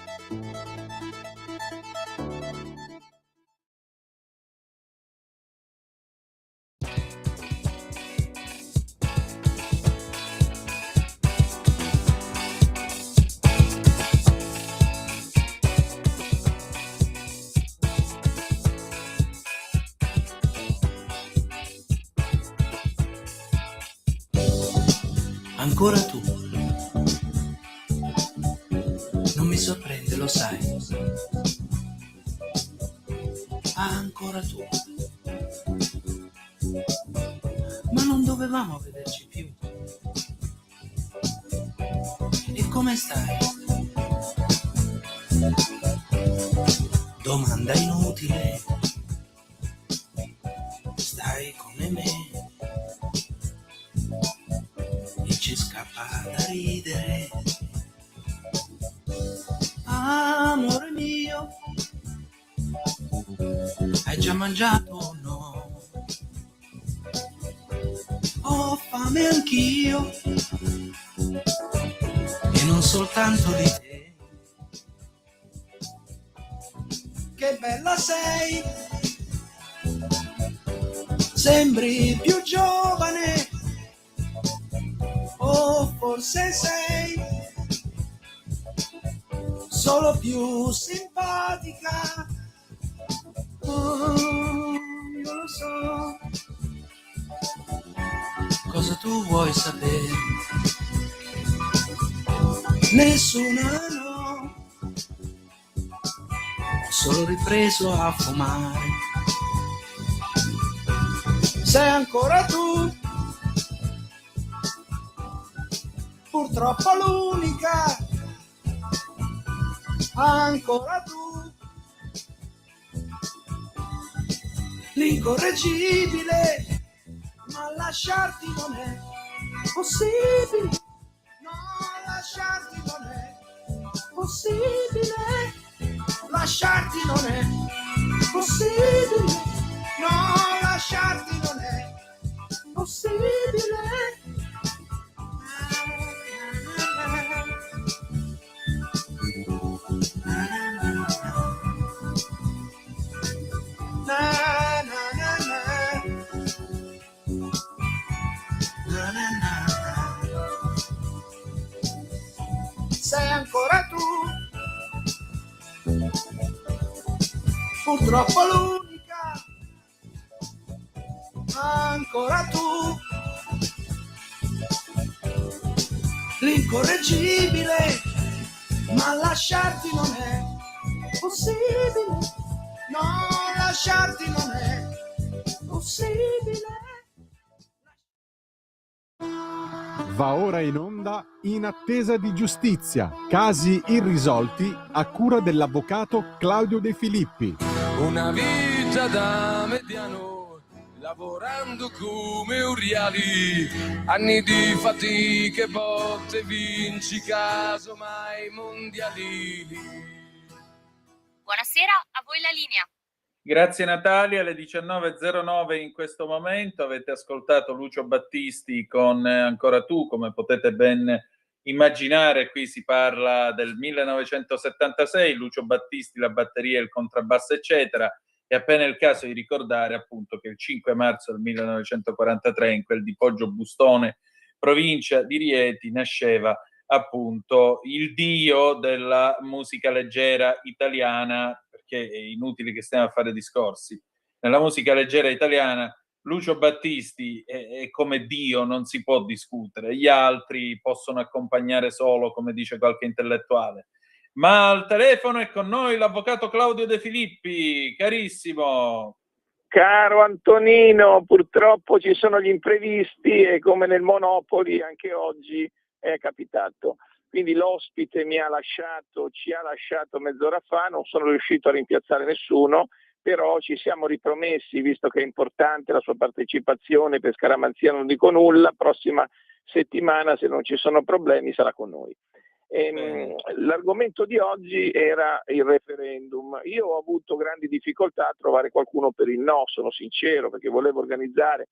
[SPEAKER 2] Ancora tu. sorprende, lo sai. Ancora tu. Ma non dovevamo vederci più. E come stai? Domanda inutile. Stai come me e ci scappa da ridere. Amore mio, hai già mangiato o no? Ho fame anch'io e non soltanto di te. Che bella sei, sembri più giovane, o forse sei solo più simpatica. Oh, io lo so. Cosa tu vuoi sapere? Nessuna no. Ho solo ripreso a fumare. Sei ancora tu, purtroppo l'unica, ancora tu, l'incorreggibile, ma lasciarti non è possibile, no, lasciarti non è possibile, lasciarti non è possibile, no, lasciarti non è possibile. Na, na, na, na. Na, na, na. Sei ancora tu, purtroppo l'unica, ancora tu, l'incorreggibile, ma lasciarti non è possibile, no, lasciarti non è possibile.
[SPEAKER 1] Va ora in onda In attesa di giustizia, casi irrisolti a cura dell'avvocato Claudio De Filippi.
[SPEAKER 13] Una vita da mediano, lavorando come uriali, anni di fatiche, botte, vinci casomai mondiali.
[SPEAKER 3] Buonasera, a voi la linea.
[SPEAKER 4] Grazie Natalia, alle 19.09 in questo momento avete ascoltato Lucio Battisti con Ancora tu, come potete ben immaginare qui si parla del 1976, Lucio Battisti, la batteria, il contrabbasso eccetera, è appena il caso di ricordare appunto che il 5 marzo del 1943 in quel di Poggio Bustone, provincia di Rieti, nasceva appunto il dio della musica leggera italiana, perché è inutile che stiamo a fare discorsi. Nella musica leggera italiana Lucio Battisti è come Dio, non si può discutere, gli altri possono accompagnare solo, come dice qualche intellettuale. Ma al telefono è con noi l'avvocato Claudio De Filippi, carissimo.
[SPEAKER 7] Caro Antonino, purtroppo ci sono gli imprevisti e come nel Monopoli anche oggi è capitato. Quindi l'ospite ci ha lasciato mezz'ora fa, non sono riuscito a rimpiazzare nessuno, però ci siamo ripromessi, visto che è importante la sua partecipazione, per scaramanzia non dico nulla, prossima settimana se non ci sono problemi sarà con noi. L'argomento di oggi era il referendum. Io ho avuto grandi difficoltà a trovare qualcuno per il no, sono sincero, perché volevo organizzare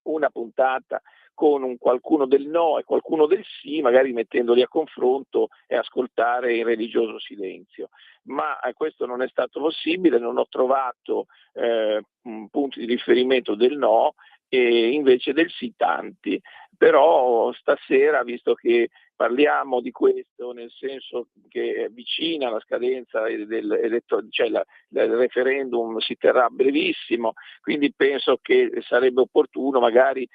[SPEAKER 7] una puntata con qualcuno del no e qualcuno del sì, magari mettendoli a confronto e ascoltare in religioso silenzio. Ma questo non è stato possibile, non ho trovato punti di riferimento del no e invece del sì tanti. Però stasera, visto che parliamo di questo nel senso che è vicina la scadenza il referendum si terrà a brevissimo, quindi penso che sarebbe opportuno magari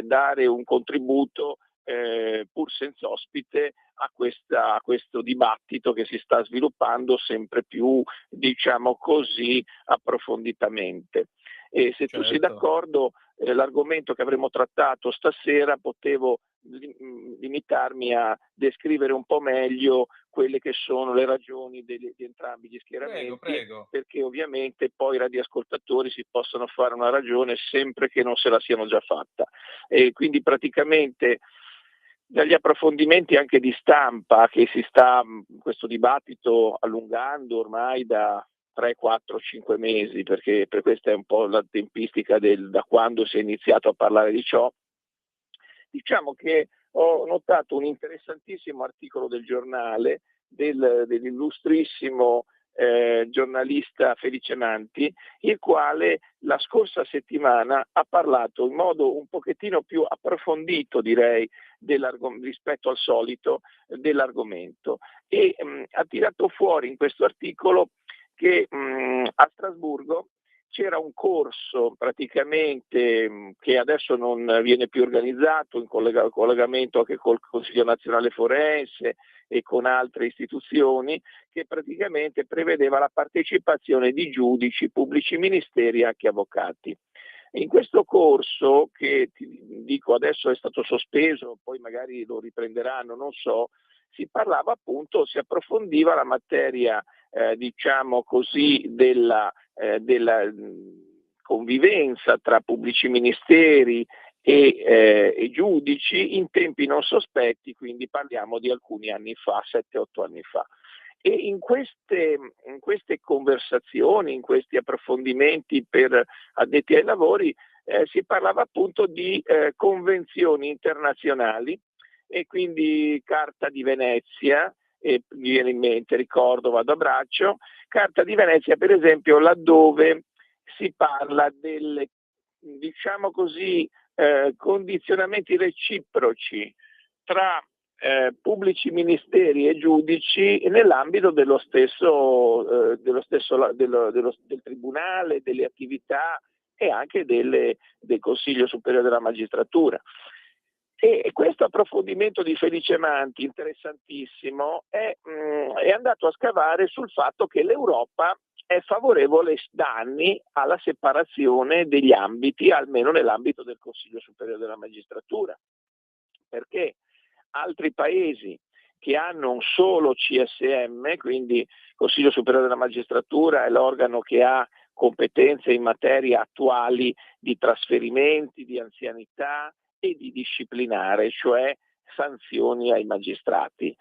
[SPEAKER 7] dare un contributo pur senza ospite a questo dibattito che si sta sviluppando sempre più, diciamo così, approfonditamente. E se tu sei d'accordo, l'argomento che avremo trattato stasera potevo limitarmi a descrivere un po' meglio quelle che sono le ragioni di entrambi gli schieramenti,
[SPEAKER 4] Prego.
[SPEAKER 7] perché ovviamente poi i radioascoltatori si possono fare una ragione sempre che non se la siano già fatta. E quindi praticamente dagli approfondimenti anche di stampa che si sta questo dibattito allungando ormai da 3, 4, 5 mesi, perché per questa è un po' la tempistica da quando si è iniziato a parlare di ciò, diciamo che ho notato un interessantissimo articolo del giornale dell'illustrissimo giornalista Felice Manti, il quale la scorsa settimana ha parlato in modo un pochettino più approfondito, direi, rispetto al solito dell'argomento, e ha tirato fuori in questo articolo che a Strasburgo c'era un corso praticamente che adesso non viene più organizzato in collegamento anche col Consiglio Nazionale Forense e con altre istituzioni, che praticamente prevedeva la partecipazione di giudici, pubblici ministeri e anche avvocati. In questo corso, che ti dico adesso è stato sospeso, poi magari lo riprenderanno, non so, si parlava appunto, si approfondiva la materia diciamo così della convivenza tra pubblici ministeri e giudici in tempi non sospetti, quindi parliamo di alcuni anni fa, 7-8 anni fa. E in queste conversazioni, in questi approfondimenti per addetti ai lavori, si parlava appunto di convenzioni internazionali, e quindi Carta di Venezia, e mi viene in mente, ricordo, vado a braccio, Carta di Venezia per esempio, laddove si parla delle, diciamo così, condizionamenti reciproci tra pubblici ministeri e giudici nell'ambito del tribunale, delle attività e anche del Consiglio Superiore della Magistratura. E questo approfondimento di Felice Manti, interessantissimo, è andato a scavare sul fatto che l'Europa è favorevole da anni alla separazione degli ambiti, almeno nell'ambito del Consiglio Superiore della Magistratura, perché altri paesi che hanno un solo CSM, quindi Consiglio Superiore della Magistratura è l'organo che ha competenze in materia attuali di trasferimenti, di anzianità e di disciplinare, cioè sanzioni ai magistrati.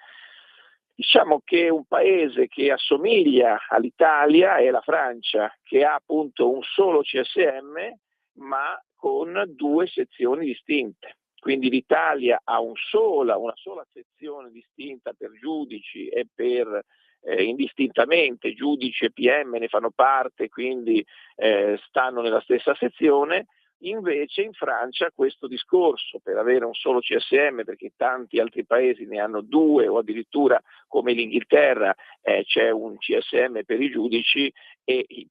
[SPEAKER 7] Diciamo che un paese che assomiglia all'Italia è la Francia, che ha appunto un solo CSM ma con 2 sezioni distinte. Quindi l'Italia ha una sola sezione distinta per giudici e per indistintamente giudici e PM ne fanno parte, quindi stanno nella stessa sezione. Invece in Francia questo discorso per avere un solo CSM, perché tanti altri paesi ne hanno 2 o addirittura come l'Inghilterra c'è un CSM per i giudici e i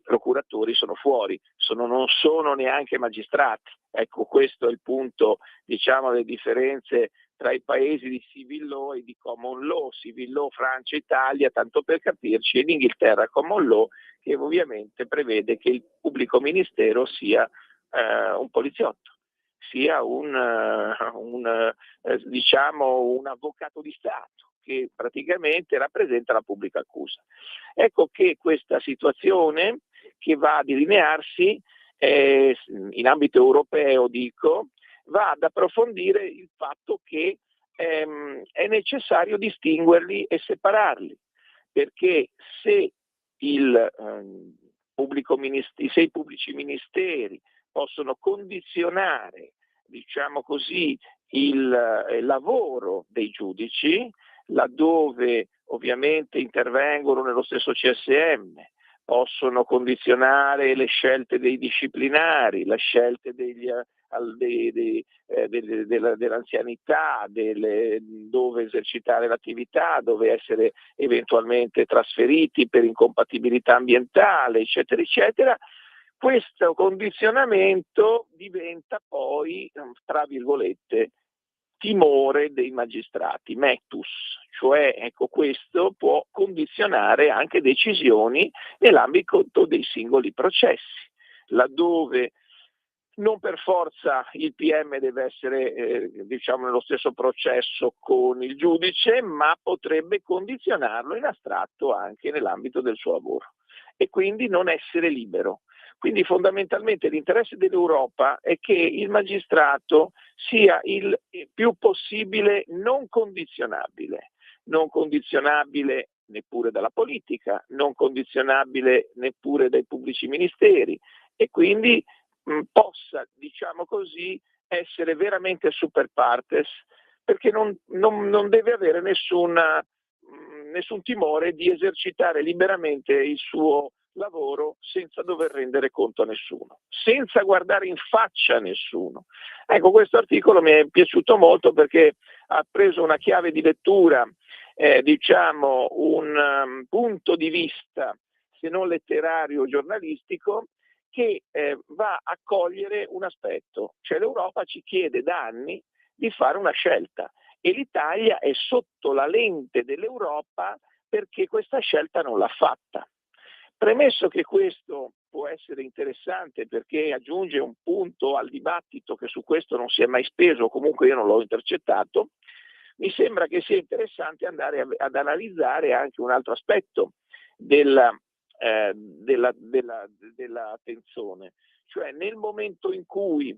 [SPEAKER 7] procuratori sono fuori, non sono neanche magistrati. Ecco, questo è il punto, diciamo, delle differenze tra i paesi di civil law e di common law. Civil law Francia e Italia, tanto per capirci, e l'Inghilterra common law, che ovviamente prevede che il pubblico ministero sia un poliziotto, sia diciamo un avvocato di Stato, che praticamente rappresenta la pubblica accusa. Ecco che questa situazione che va a delinearsi in ambito europeo, dico, va ad approfondire il fatto che è necessario distinguerli e separarli, perché se i pubblici ministeri possono condizionare, diciamo così, il lavoro dei giudici, laddove ovviamente intervengono nello stesso CSM, possono condizionare le scelte dei disciplinari, le scelte dell'anzianità, dove esercitare l'attività, dove essere eventualmente trasferiti per incompatibilità ambientale, eccetera, eccetera. Questo condizionamento diventa poi, tra virgolette, timore dei magistrati, metus, cioè ecco, questo può condizionare anche decisioni nell'ambito dei singoli processi, laddove non per forza il PM deve essere diciamo nello stesso processo con il giudice, ma potrebbe condizionarlo in astratto anche nell'ambito del suo lavoro e quindi non essere libero. Quindi fondamentalmente l'interesse dell'Europa è che il magistrato sia il più possibile non condizionabile neppure dalla politica, non condizionabile neppure dai pubblici ministeri e quindi possa, diciamo così, essere veramente super partes, perché non deve avere nessun timore di esercitare liberamente il suo lavoro senza dover rendere conto a nessuno, senza guardare in faccia a nessuno. Ecco, questo articolo mi è piaciuto molto perché ha preso una chiave di lettura, diciamo un punto di vista, se non letterario, giornalistico, che va a cogliere un aspetto, cioè l'Europa ci chiede da anni di fare una scelta e l'Italia è sotto la lente dell'Europa perché questa scelta non l'ha fatta. Premesso che questo può essere interessante perché aggiunge un punto al dibattito che su questo non si è mai speso, comunque io non l'ho intercettato, mi sembra che sia interessante andare ad analizzare anche un altro aspetto dell'attenzione, cioè nel momento in cui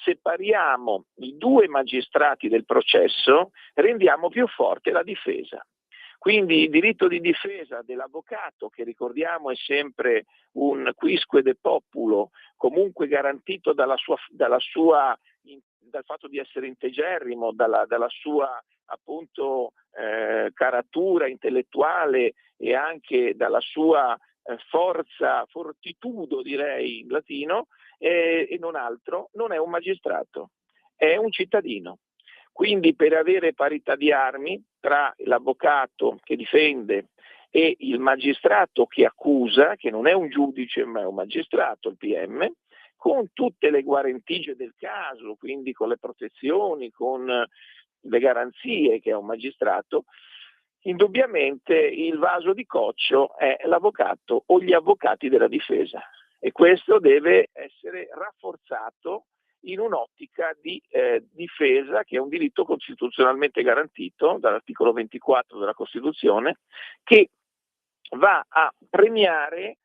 [SPEAKER 7] separiamo i due magistrati del processo rendiamo più forte la difesa. Quindi il diritto di difesa dell'avvocato, che ricordiamo è sempre un quisque de populo, comunque garantito dal fatto di essere integerrimo, dalla sua appunto caratura intellettuale e anche dalla sua fortitudo, direi in latino, e non altro, non è un magistrato, è un cittadino. Quindi per avere parità di armi tra l'avvocato che difende e il magistrato che accusa, che non è un giudice ma è un magistrato, il PM, con tutte le guarentigie del caso, quindi con le protezioni, con le garanzie che ha un magistrato, indubbiamente il vaso di coccio è l'avvocato o gli avvocati della difesa e questo deve essere rafforzato in un'ottica di difesa che è un diritto costituzionalmente garantito dall'articolo 24 della Costituzione, che va a premiare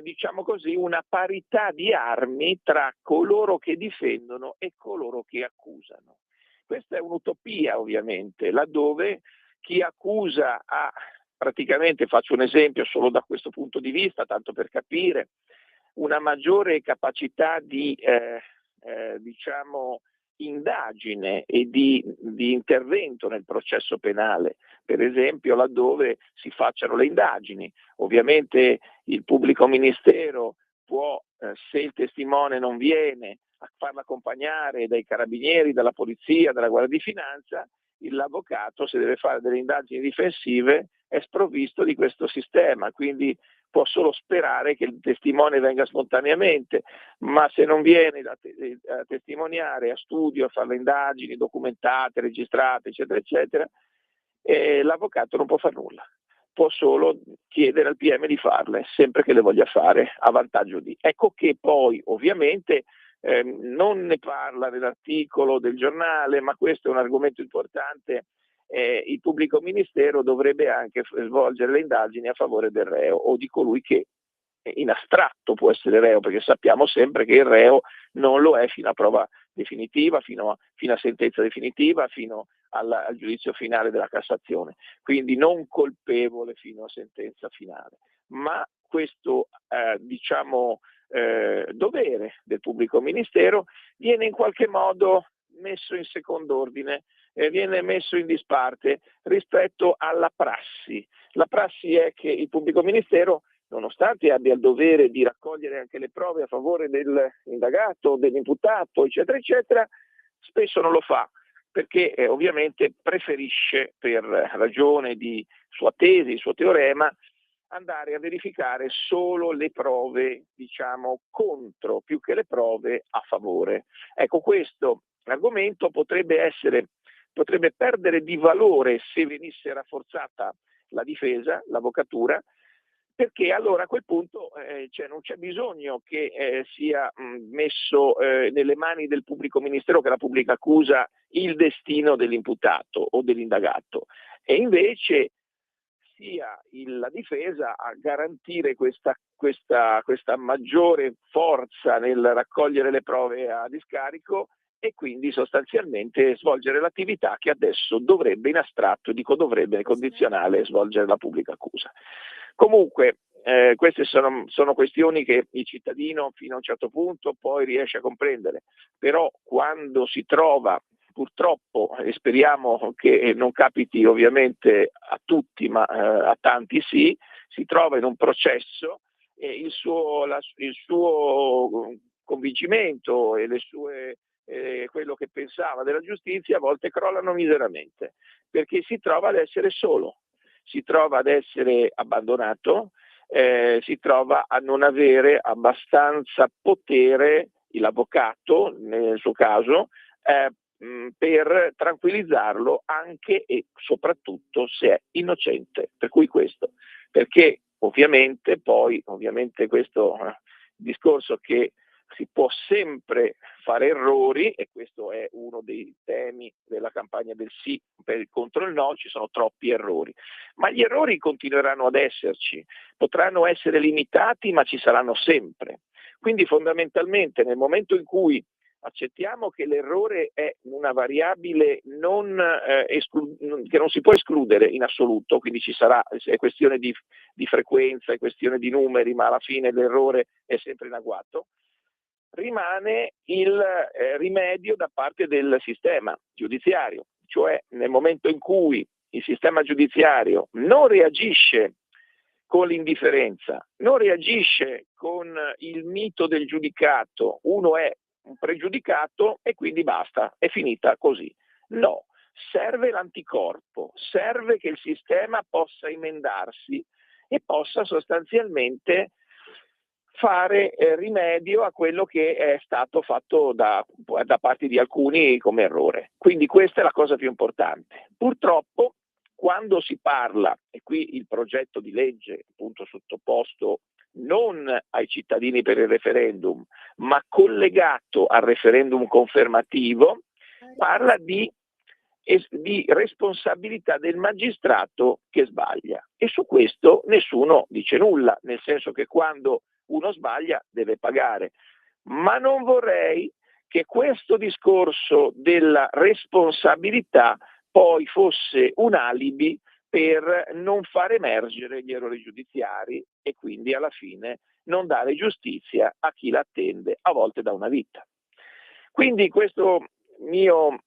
[SPEAKER 7] diciamo così, una parità di armi tra coloro che difendono e coloro che accusano. Questa è un'utopia ovviamente, laddove chi accusa ha praticamente, faccio un esempio solo da questo punto di vista, tanto per capire, una maggiore capacità di diciamo indagine e di intervento nel processo penale, per esempio laddove si facciano le indagini. Ovviamente il pubblico ministero può, se il testimone non viene, a farlo accompagnare dai carabinieri, dalla polizia, dalla Guardia di Finanza, l'avvocato, se deve fare delle indagini difensive, è sprovvisto di questo sistema, quindi può solo sperare che il testimone venga spontaneamente, ma se non viene a testimoniare, a studio, a fare le indagini documentate, registrate, eccetera, eccetera, l'avvocato non può fare nulla. Può solo chiedere al PM di farle, sempre che le voglia fare, a vantaggio di. Ecco che poi, ovviamente, non ne parla nell'articolo del giornale, ma questo è un argomento importante. Il pubblico ministero dovrebbe anche svolgere le indagini a favore del reo o di colui che in astratto può essere reo, perché sappiamo sempre che il reo non lo è fino a prova definitiva, fino a sentenza definitiva, fino al giudizio finale della Cassazione, quindi non colpevole fino a sentenza finale. Ma questo diciamo dovere del pubblico ministero viene in qualche modo messo in secondo ordine, viene messo in disparte rispetto alla prassi. La prassi è che il pubblico ministero, nonostante abbia il dovere di raccogliere anche le prove a favore dell'indagato, dell'imputato, eccetera, eccetera, spesso non lo fa, perché ovviamente preferisce, per ragione di sua tesi, suo teorema, andare a verificare solo le prove, diciamo, contro, più che le prove a favore. Ecco, questo argomento potrebbe essere
[SPEAKER 14] potrebbe perdere di valore se venisse rafforzata la difesa, l'avvocatura, perché allora a quel punto non c'è bisogno che sia messo nelle mani del pubblico ministero, che la pubblica accusa, il destino dell'imputato o dell'indagato, e invece sia la difesa a garantire questa maggiore forza nel raccogliere le prove a discarico e quindi sostanzialmente svolgere l'attività che adesso dovrebbe, in astratto, dico dovrebbe, condizionale, svolgere la pubblica accusa. Comunque queste sono questioni che il cittadino fino a un certo punto poi riesce a comprendere, però quando si trova, purtroppo, e speriamo che non capiti ovviamente a tutti, ma a tanti sì, si trova in un processo e il suo convincimento e quello che pensava della giustizia a volte crollano miseramente, perché si trova ad essere solo, si trova ad essere abbandonato, si trova a non avere abbastanza potere, l'avvocato nel suo caso, per tranquillizzarlo anche e soprattutto se è innocente. Per cui questo, perché ovviamente questo discorso che si può sempre fare errori, e questo è uno dei temi della campagna del sì contro il no, ci sono troppi errori, ma gli errori continueranno ad esserci, potranno essere limitati, ma ci saranno sempre. Quindi fondamentalmente nel momento in cui accettiamo che l'errore è una variabile che non si può escludere in assoluto, quindi ci sarà, è questione di frequenza, è questione di numeri, ma alla fine l'errore è sempre in agguato, rimane il rimedio da parte del sistema giudiziario, cioè nel momento in cui il sistema giudiziario non reagisce con l'indifferenza, non reagisce con il mito del giudicato, uno è un pregiudicato e quindi basta, è finita così. No, serve l'anticorpo, serve che il sistema possa emendarsi e possa sostanzialmente fare rimedio a quello che è stato fatto da parte di alcuni come errore. Quindi questa è la cosa più importante. Purtroppo quando si parla, e qui il progetto di legge appunto sottoposto non ai cittadini per il referendum, ma collegato al referendum confermativo, parla di responsabilità del magistrato che sbaglia. E su questo nessuno dice nulla, nel senso che quando uno sbaglia deve pagare. Ma non vorrei che questo discorso della responsabilità poi fosse un alibi per non far emergere gli errori giudiziari e quindi alla fine non dare giustizia a chi l'attende a volte da una vita. Quindi questo mio,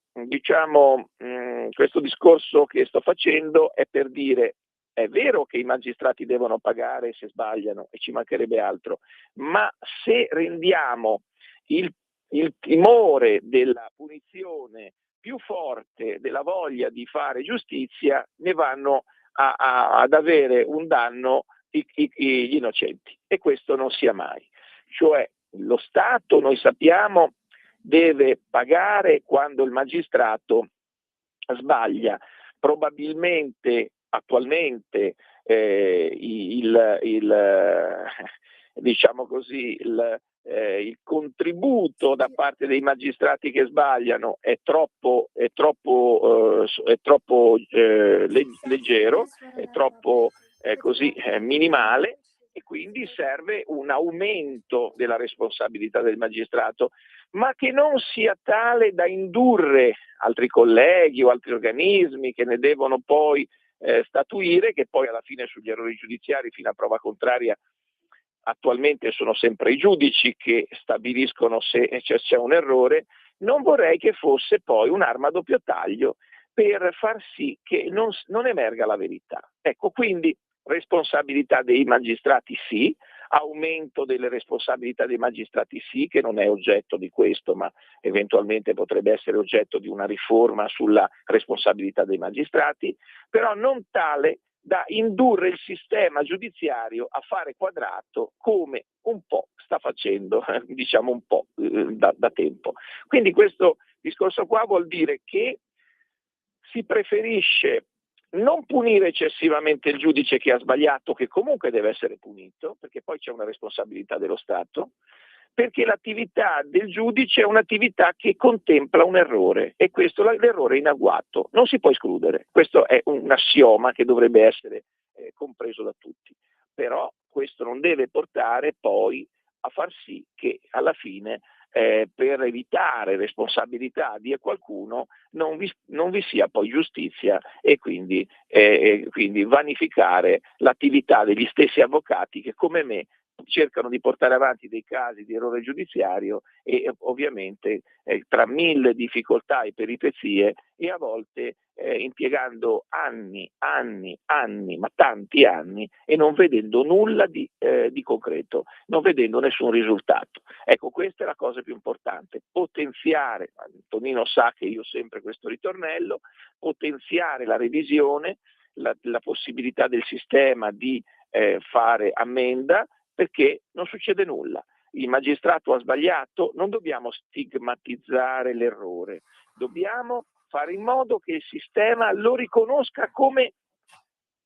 [SPEAKER 14] questo discorso che sto facendo è per dire: è vero che i magistrati devono pagare se sbagliano, e ci mancherebbe altro, ma se rendiamo il timore della punizione più forte della voglia di fare giustizia, ne vanno ad avere un danno gli innocenti, e questo non sia mai. Cioè lo Stato, noi sappiamo, deve pagare quando il magistrato sbaglia. Probabilmente attualmente diciamo così, il contributo da parte dei magistrati che sbagliano è troppo leggero, è troppo minimale, e quindi serve un aumento della responsabilità del magistrato, ma che non sia tale da indurre altri colleghi o altri organismi che ne devono poi statuire, che poi alla fine sugli errori giudiziari fino a prova contraria attualmente sono sempre i giudici che stabiliscono se c'è un errore. Non vorrei che fosse poi un'arma a doppio taglio per far sì che non emerga la verità. Ecco, quindi responsabilità dei magistrati sì, aumento delle responsabilità dei magistrati sì, che non è oggetto di questo, ma eventualmente potrebbe essere oggetto di una riforma sulla responsabilità dei magistrati, però non tale da indurre il sistema giudiziario a fare quadrato, come un po' sta facendo, diciamo un po' da tempo. Quindi questo discorso qua vuol dire che si preferisce non punire eccessivamente il giudice che ha sbagliato, che comunque deve essere punito, perché poi c'è una responsabilità dello Stato, perché l'attività del giudice è un'attività che contempla un errore e questo, l'errore è in agguato, non si può escludere, questo è un assioma che dovrebbe essere compreso da tutti, però questo non deve portare poi a far sì che alla fine per evitare responsabilità di qualcuno non vi sia poi giustizia e quindi vanificare l'attività degli stessi avvocati che come me cercano di portare avanti dei casi di errore giudiziario e ovviamente tra mille difficoltà e peripezie e a volte impiegando anni, ma tanti anni e non vedendo nulla di concreto, non vedendo nessun risultato. Ecco, questa è la cosa più importante, potenziare, Antonino sa che io ho sempre questo ritornello, potenziare la revisione, la possibilità del sistema di fare ammenda, perché non succede nulla. Il magistrato ha sbagliato, non dobbiamo stigmatizzare l'errore, dobbiamo fare in modo che il sistema lo riconosca come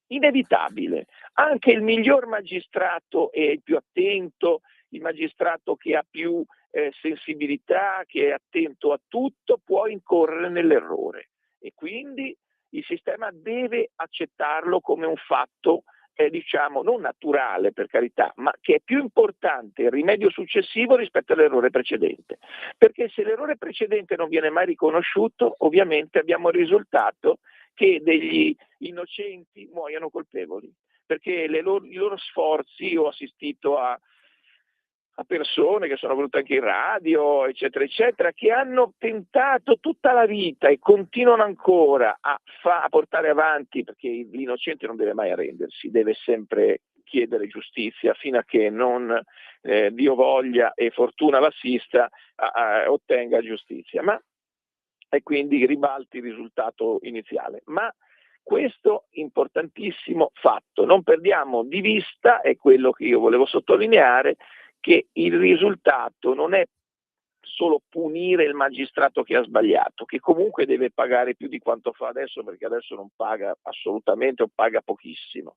[SPEAKER 14] inevitabile. Anche il miglior magistrato è il più attento, il magistrato che ha più sensibilità, che è attento a tutto, può incorrere nell'errore e quindi il sistema deve accettarlo come un fatto diciamo non naturale per carità, ma che è più importante il rimedio successivo rispetto all'errore precedente, perché se l'errore precedente non viene mai riconosciuto, ovviamente abbiamo il risultato che degli innocenti muoiano colpevoli, perché i loro sforzi, io ho assistito a persone che sono venute anche in radio, eccetera, eccetera, che hanno tentato tutta la vita e continuano ancora a portare avanti, perché l'innocente non deve mai arrendersi, deve sempre chiedere giustizia fino a che non, Dio voglia e fortuna l'assista, ottenga giustizia. E quindi ribalti il risultato iniziale. Ma questo importantissimo fatto, non perdiamo di vista, è quello che io volevo sottolineare, che il risultato non è solo punire il magistrato che ha sbagliato, che comunque deve pagare più di quanto fa adesso, perché adesso non paga assolutamente o paga pochissimo,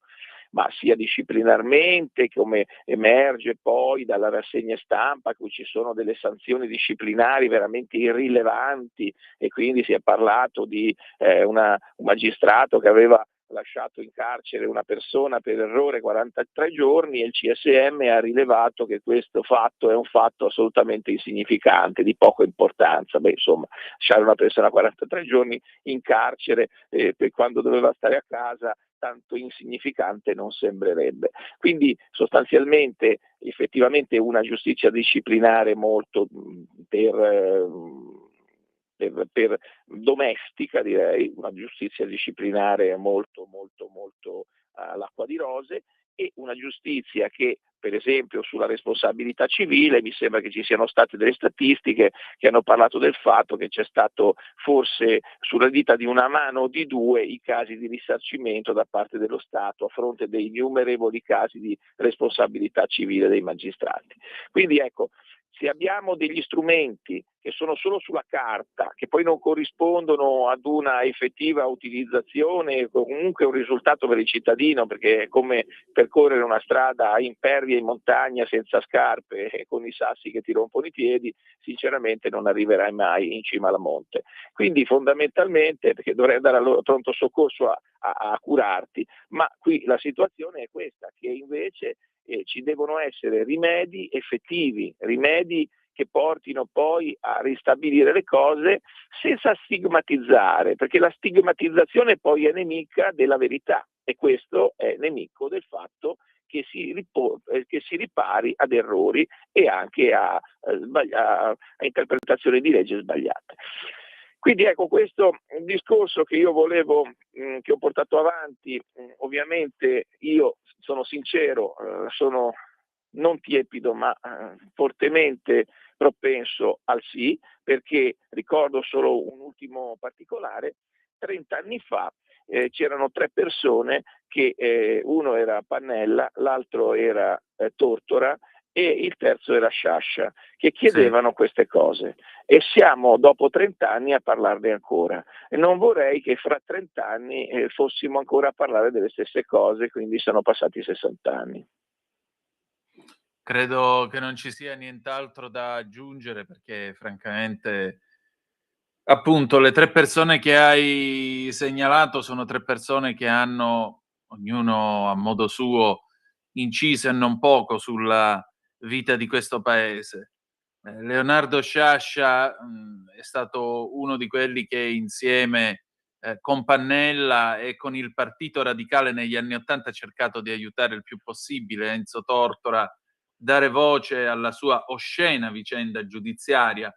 [SPEAKER 14] ma sia disciplinarmente, come emerge poi dalla rassegna stampa, cui ci sono delle sanzioni disciplinari veramente irrilevanti e quindi si è parlato di un magistrato che aveva lasciato in carcere una persona per errore 43 giorni e il CSM ha rilevato che questo fatto è un fatto assolutamente insignificante, di poca importanza. Insomma, lasciare una persona 43 giorni in carcere per quando doveva stare a casa tanto insignificante non sembrerebbe. Quindi sostanzialmente effettivamente una giustizia disciplinare molto per domestica, direi, una giustizia disciplinare molto all'acqua di rose e una giustizia che per esempio sulla responsabilità civile mi sembra che ci siano state delle statistiche che hanno parlato del fatto che c'è stato forse sulla dita di una mano o di due i casi di risarcimento da parte dello Stato a fronte dei innumerevoli casi di responsabilità civile dei magistrati. Quindi ecco, se abbiamo degli strumenti che sono solo sulla carta, che poi non corrispondono ad una effettiva utilizzazione, comunque un risultato per il cittadino, perché è come percorrere una strada impervia in montagna senza scarpe e con i sassi che ti rompono i piedi, sinceramente non arriverai mai in cima alla monte. Quindi fondamentalmente, perché dovrei andare al pronto soccorso a curarti, ma qui la situazione è questa, che invece ci devono essere rimedi effettivi, rimedi che portino poi a ristabilire le cose senza stigmatizzare, perché la stigmatizzazione poi è nemica della verità e questo è nemico del fatto che si ripari ad errori e anche a interpretazioni di legge sbagliate. Quindi ecco, questo è un discorso che io volevo, che ho portato avanti. Ovviamente io sono sincero, sono non tiepido ma fortemente propenso al sì, perché ricordo solo un ultimo particolare: 30 anni fa c'erano 3 persone che uno era Pannella, l'altro era Tortora e il terzo era Sciascia, che chiedevano queste cose. E siamo dopo 30 anni a parlarne ancora. E non vorrei che fra 30 anni fossimo ancora a parlare delle stesse cose, quindi sono passati 60 anni.
[SPEAKER 4] Credo che non ci sia nient'altro da aggiungere, perché francamente, appunto, le 3 persone che hai segnalato sono 3 persone che hanno, ognuno a modo suo, inciso e non poco sulla vita di questo paese. Leonardo Sciascia è stato uno di quelli che insieme con Pannella e con il Partito Radicale negli anni '80 ha cercato di aiutare il più possibile Enzo Tortora, dare voce alla sua oscena vicenda giudiziaria,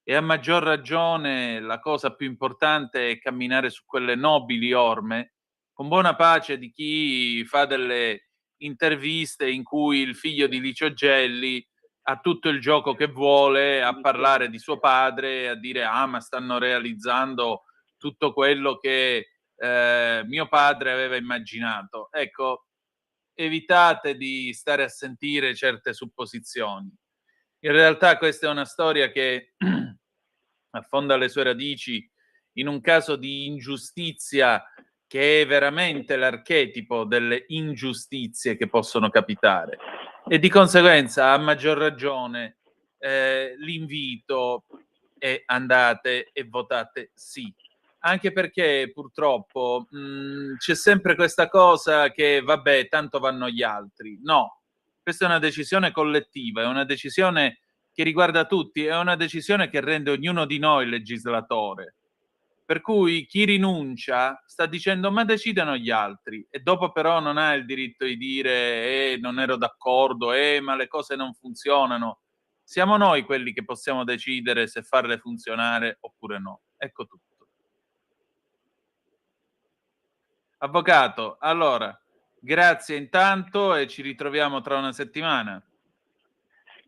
[SPEAKER 4] e a maggior ragione la cosa più importante è camminare su quelle nobili orme, con buona pace di chi fa delle interviste in cui il figlio di Licio Gelli ha tutto il gioco che vuole a parlare di suo padre, a dire ma stanno realizzando tutto quello che mio padre aveva immaginato. Ecco, evitate di stare a sentire certe supposizioni. In realtà questa è una storia che affonda le sue radici in un caso di ingiustizia che è veramente l'archetipo delle ingiustizie che possono capitare, e di conseguenza, a maggior ragione, l'invito è: andate e votate sì. Anche perché purtroppo c'è sempre questa cosa che vabbè, tanto vanno gli altri. No, questa è una decisione collettiva, è una decisione che riguarda tutti, è una decisione che rende ognuno di noi legislatore. Per cui chi rinuncia sta dicendo ma decidano gli altri, e dopo però non ha il diritto di dire non ero d'accordo, ma le cose non funzionano. Siamo noi quelli che possiamo decidere se farle funzionare oppure no. Ecco tutto. Avvocato, allora, grazie intanto e ci ritroviamo tra una settimana.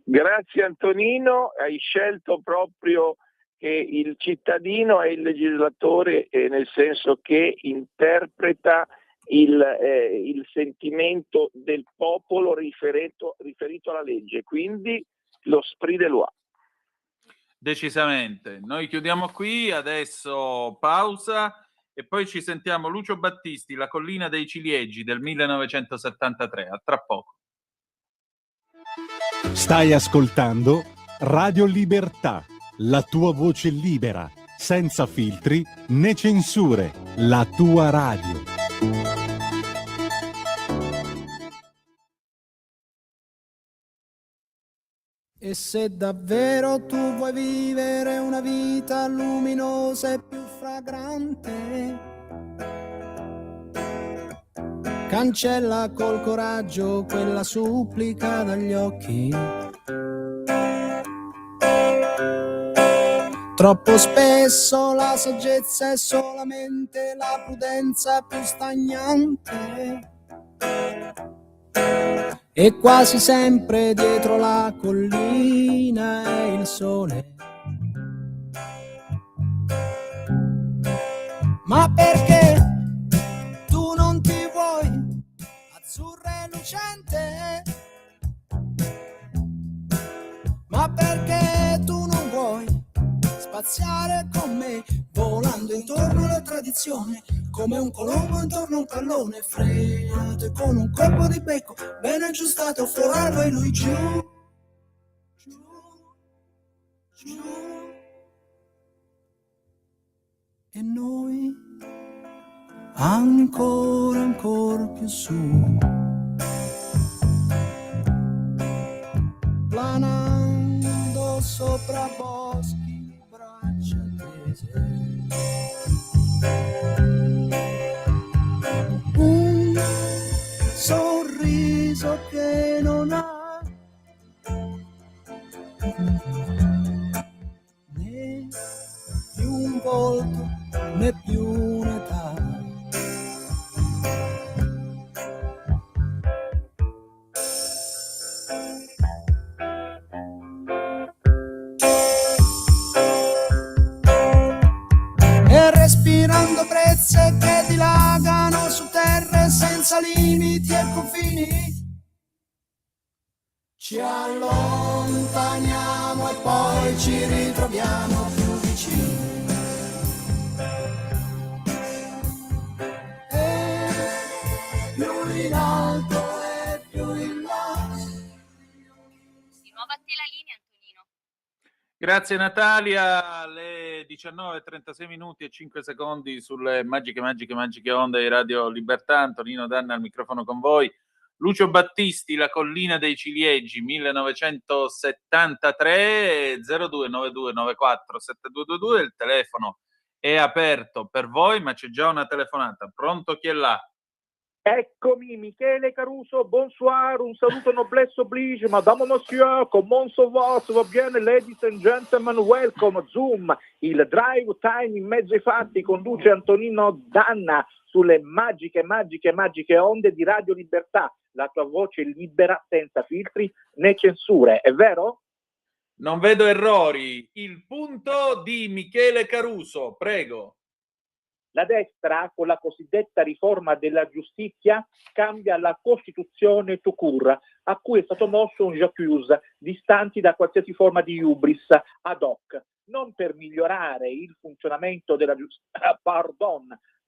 [SPEAKER 14] Grazie Antonino, hai scelto proprio che il cittadino è il legislatore, nel senso che interpreta il sentimento del popolo riferito alla legge, quindi lo sprit de loi.
[SPEAKER 4] Decisamente. Noi chiudiamo qui, adesso pausa e poi ci sentiamo Lucio Battisti, La collina dei ciliegi del 1973. A tra poco.
[SPEAKER 1] Stai ascoltando Radio Libertà, la tua voce libera, senza filtri né censure, la tua radio.
[SPEAKER 2] E se davvero tu vuoi vivere una vita luminosa e più fragrante, cancella col coraggio quella supplica dagli occhi. Troppo spesso la saggezza è solamente la prudenza più stagnante. E quasi sempre dietro la collina è il sole. Ma perché tu non ti vuoi azzurra e lucente? Ma perché tu non vuoi spaziare con me, volando intorno alla tradizione, come un colombo intorno a un pallone, frenato e con un colpo di becco ben aggiustato, Ferraro e lui giù, giù, giù, e noi ancora più su, planando sopra boschi, braccia tese. Un sorriso che non ha né più un volto né più un'età. E respirando brezze che dilagano su terre senza limiti e confini, Ci allontaniamo e poi ci ritroviamo più vicini. E più in alto e più in basso.
[SPEAKER 3] Di nuovo a te la linea, Antonino.
[SPEAKER 4] Grazie Natalia, alle 19:36 minuti e 5 secondi sulle magiche onde di Radio Libertà. Antonino Danna al microfono con voi. Lucio Battisti, La collina dei ciliegi, 1973, 0292947222, il telefono è aperto per voi, ma c'è già una telefonata. Pronto, chi è là?
[SPEAKER 15] Eccomi, Michele Caruso, bonsoir, un saluto noblesse oblige, madame monsieur, comment ça va bene, ladies and gentlemen, welcome, Zoom, il drive time in mezzo ai fatti, conduce Antonino Danna sulle magiche onde di Radio Libertà, la tua voce libera, senza filtri né censure, è vero?
[SPEAKER 4] Non vedo errori, il punto di Michele Caruso, prego.
[SPEAKER 15] La destra, con la cosiddetta riforma della giustizia, cambia la Costituzione tout court, a cui è stato mosso un j'accuse, distanti da qualsiasi forma di hubris ad hoc, non per migliorare il funzionamento della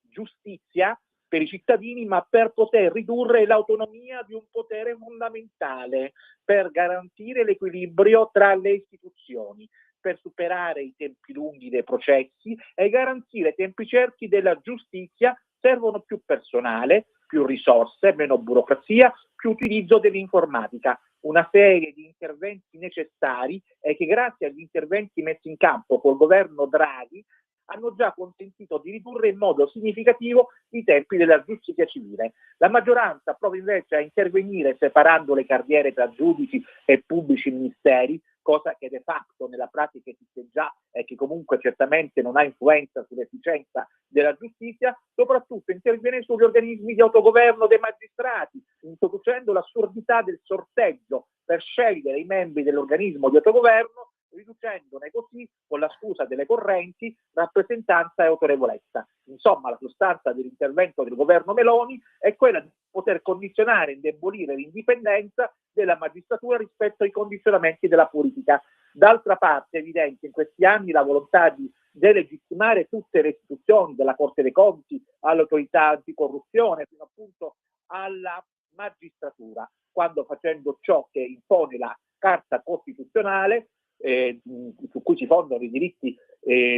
[SPEAKER 15] giustizia per i cittadini, ma per poter ridurre l'autonomia di un potere fondamentale, per garantire l'equilibrio tra le istituzioni, per superare i tempi lunghi dei processi e garantire tempi certi della giustizia. Servono più personale, più risorse, meno burocrazia, più utilizzo dell'informatica. Una serie di interventi necessari e che grazie agli interventi messi in campo col governo Draghi hanno già consentito di ridurre in modo significativo i tempi della giustizia civile. La maggioranza prova invece a intervenire separando le carriere tra giudici e pubblici ministeri, cosa che de facto nella pratica esiste già e che comunque certamente non ha influenza sull'efficienza della giustizia. Soprattutto interviene sugli organismi di autogoverno dei magistrati, introducendo l'assurdità del sorteggio per scegliere i membri dell'organismo di autogoverno, riducendone così, con la scusa delle correnti, rappresentanza e autorevolezza. Insomma, la sostanza dell'intervento del governo Meloni è quella di poter condizionare e indebolire l'indipendenza della magistratura rispetto ai condizionamenti della politica. D'altra parte è evidente in questi anni la volontà di delegittimare tutte le istituzioni, dalla Corte dei Conti all'autorità anticorruzione, fino appunto alla magistratura, quando facendo ciò che impone la Carta Costituzionale, su cui si fondano i diritti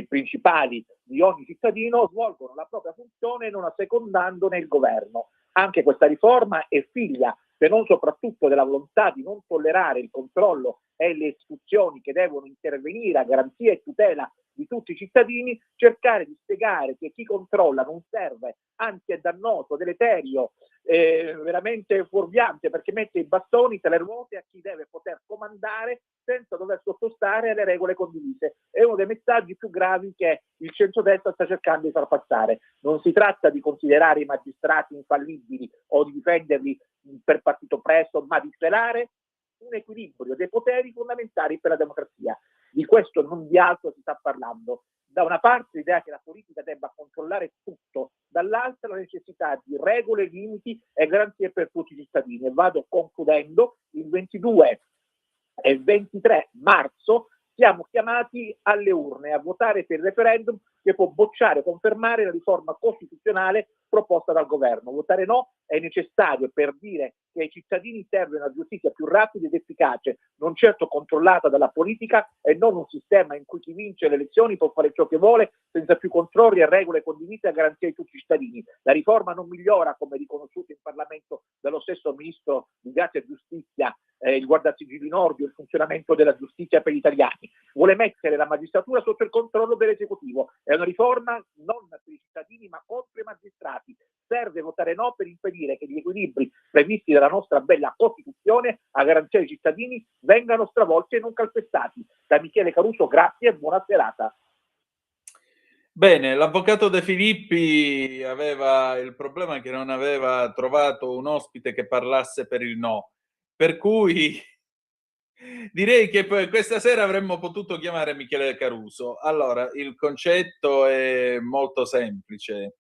[SPEAKER 15] principali di ogni cittadino, svolgono la propria funzione non assecondandone il governo. Anche questa riforma è figlia, se non soprattutto, della volontà di non tollerare il controllo e le istituzioni che devono intervenire a garanzia e tutela di tutti i cittadini, cercare di spiegare che chi controlla non serve, anzi è dannoso, deleterio, veramente fuorviante, perché mette i bastoni tra le ruote a chi deve poter comandare senza dover sottostare alle regole condivise. È uno dei messaggi più gravi che il centrodestra sta cercando di far passare. Non si tratta di considerare i magistrati infallibili o di difenderli per partito preso, ma di tutelare un equilibrio dei poteri fondamentali per la democrazia. Di questo non di altro si sta parlando. Da una parte l'idea che la politica debba controllare tutto, dall'altra la necessità di regole, limiti e garanzie per tutti i cittadini. E vado concludendo, il 22 e il 23 marzo siamo chiamati alle urne a votare per il referendum che può bocciare o confermare la riforma costituzionale proposta dal governo. Votare no è necessario per dire che ai cittadini serve una giustizia più rapida ed efficace, non certo controllata dalla politica, e non un sistema in cui chi vince le elezioni può fare ciò che vuole senza più controlli e regole condivise a garanzia di tutti i cittadini. La riforma non migliora, come riconosciuto in Parlamento dallo stesso Ministro di Grazia e Giustizia, il Guardasigilli Nordio, il funzionamento della giustizia per gli italiani. Vuole mettere la magistratura sotto il controllo dell'esecutivo. È una riforma non per i cittadini ma contro i magistrati. Serve votare no per impedire che gli equilibri previsti dalla nostra bella Costituzione a garanzia dei cittadini vengano stravolti e non calpestati. Da Michele Caruso, grazie e buona serata.
[SPEAKER 4] Bene, l'avvocato De Filippi aveva il problema che non aveva trovato un ospite che parlasse per il no, per cui direi che questa sera avremmo potuto chiamare Michele Caruso. Allora, il concetto è molto semplice.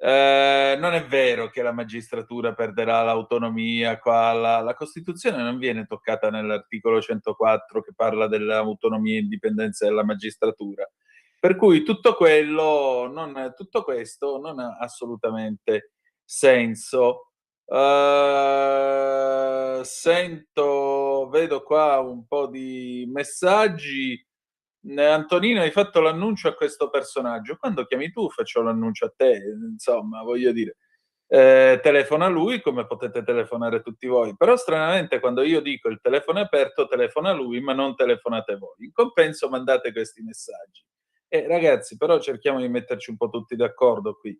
[SPEAKER 4] Non è vero che la magistratura perderà l'autonomia qua, la Costituzione non viene toccata nell'articolo 104 che parla dell'autonomia e indipendenza della magistratura, per cui tutto questo non ha assolutamente senso. Vedo qua un po' di messaggi. Antonino, hai fatto l'annuncio a questo personaggio. Quando chiami tu faccio l'annuncio a te, insomma, voglio dire. Telefona a lui come potete telefonare tutti voi, però stranamente quando io dico il telefono è aperto telefona a lui ma non telefonate voi. In compenso mandate questi messaggi. Ragazzi, però cerchiamo di metterci un po' tutti d'accordo qui.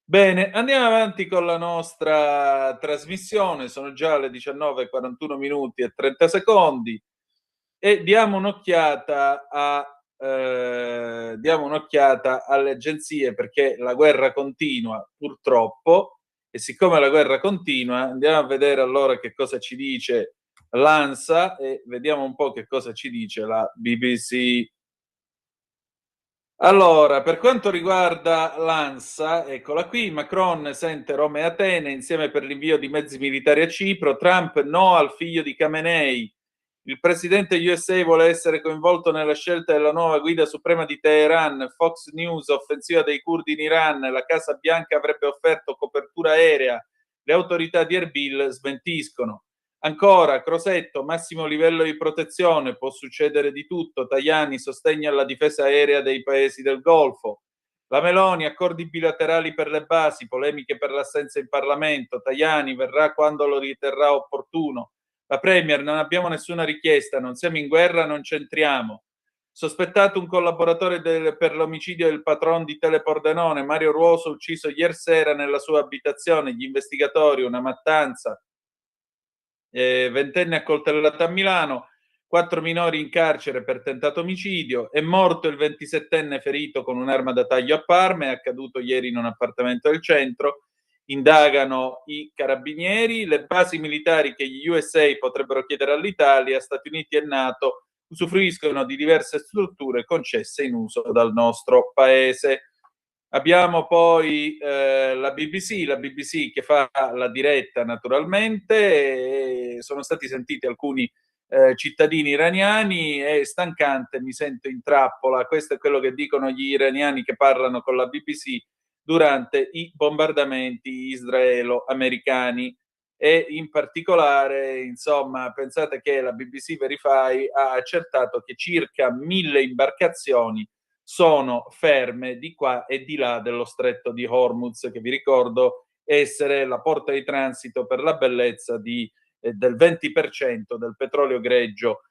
[SPEAKER 4] Bene, andiamo avanti con la nostra trasmissione, sono già le 19:41 minuti e 30 secondi e diamo un'occhiata alle agenzie, perché la guerra continua purtroppo, e siccome la guerra continua andiamo a vedere allora che cosa ci dice l'ANSA e vediamo un po' che cosa ci dice la BBC. Allora, per quanto riguarda l'ANSA, eccola qui, Macron sente Roma e Atene insieme per l'invio di mezzi militari a Cipro, Trump no al figlio di Khamenei, il presidente USA vuole essere coinvolto nella scelta della nuova guida suprema di Teheran, Fox News, offensiva dei curdi in Iran, la Casa Bianca avrebbe offerto copertura aerea, le autorità di Erbil smentiscono. Ancora, Crosetto, massimo livello di protezione, può succedere di tutto, Tajani, sostegno alla difesa aerea dei paesi del Golfo. La Meloni, accordi bilaterali per le basi, polemiche per l'assenza in Parlamento, Tajani verrà quando lo riterrà opportuno. La Premier, non abbiamo nessuna richiesta, non siamo in guerra, non c'entriamo. Sospettato un collaboratore per l'omicidio del patron di Telepordenone, Mario Ruoso, ucciso ieri sera nella sua abitazione, gli investigatori, una mattanza. 20enne accoltellata a Milano, 4 minori in carcere per tentato omicidio, è morto il 27enne ferito con un'arma da taglio a Parma, è accaduto ieri in un appartamento del centro, indagano i carabinieri, le basi militari che gli USA potrebbero chiedere all'Italia, Stati Uniti e NATO usufruiscono di diverse strutture concesse in uso dal nostro paese. Abbiamo poi la BBC che fa la diretta naturalmente, sono stati sentiti alcuni cittadini iraniani, è stancante, mi sento in trappola, questo è quello che dicono gli iraniani che parlano con la BBC durante i bombardamenti israelo-americani e in particolare, insomma, pensate che la BBC Verify ha accertato che circa 1000 imbarcazioni sono ferme di qua e di là dello stretto di Hormuz, che vi ricordo essere la porta di transito per la bellezza del 20% del petrolio greggio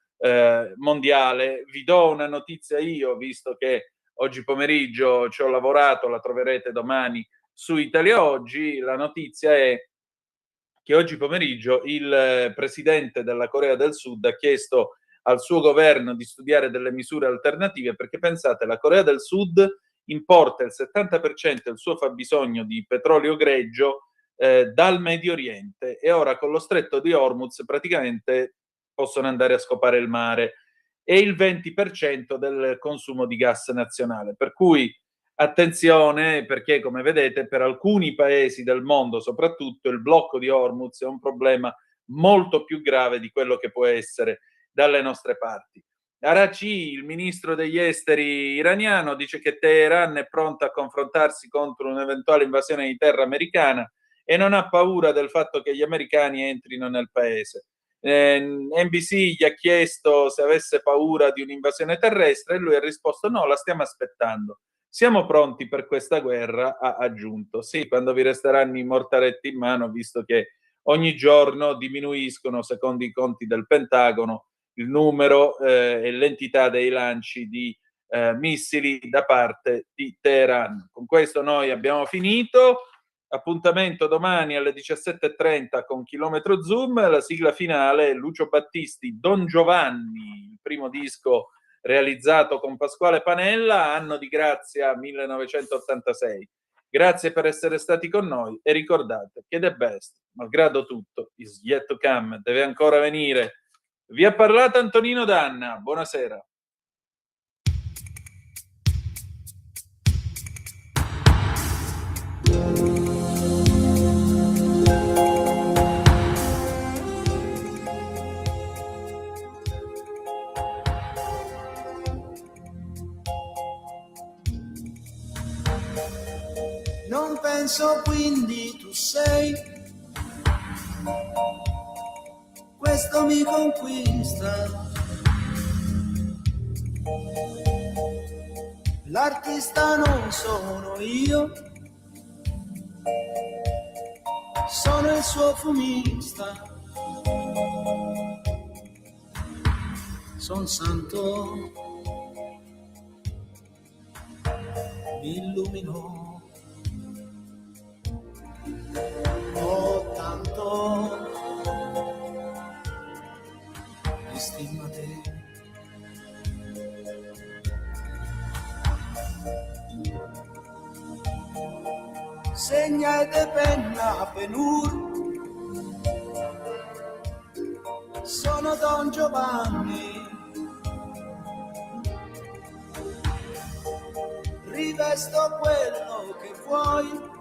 [SPEAKER 4] mondiale. Vi do una notizia io, visto che oggi pomeriggio ci ho lavorato, la troverete domani su Italia Oggi. La notizia è che oggi pomeriggio il presidente della Corea del Sud ha chiesto al suo governo di studiare delle misure alternative, perché pensate, la Corea del Sud importa il 70% del suo fabbisogno di petrolio greggio dal Medio Oriente e ora con lo stretto di Hormuz praticamente possono andare a scopare il mare, e il 20% del consumo di gas nazionale. Per cui attenzione, perché come vedete per alcuni paesi del mondo soprattutto il blocco di Hormuz è un problema molto più grave di quello che può essere dalle nostre parti. Araghchi, il ministro degli esteri iraniano, dice che Teheran è pronta a confrontarsi contro un'eventuale invasione di terra americana e non ha paura del fatto che gli americani entrino nel paese. NBC gli ha chiesto se avesse paura di un'invasione terrestre e lui ha risposto no, la stiamo aspettando. Siamo pronti per questa guerra, ha aggiunto. Sì, quando vi resteranno i mortaretti in mano, visto che ogni giorno diminuiscono, secondo i conti del Pentagono, il numero e l'entità dei lanci di missili da parte di Teheran. Con questo noi abbiamo finito. Appuntamento domani alle 17:30 con Chilometro Zoom. La sigla finale è Lucio Battisti, Don Giovanni, il primo disco realizzato con Pasquale Panella, anno di grazia 1986. Grazie per essere stati con noi e ricordate che the best, malgrado tutto, is yet to come, deve ancora venire. Vi ha parlato Antonino Danna, buonasera.
[SPEAKER 2] Adesso quindi tu sei, questo mi conquista. L'artista non sono io, sono il suo fumista. Son santo, mi illuminò. Oh, tanto mi stima te. Segna e de penna penur, sono Don Giovanni, rivesto quello che vuoi,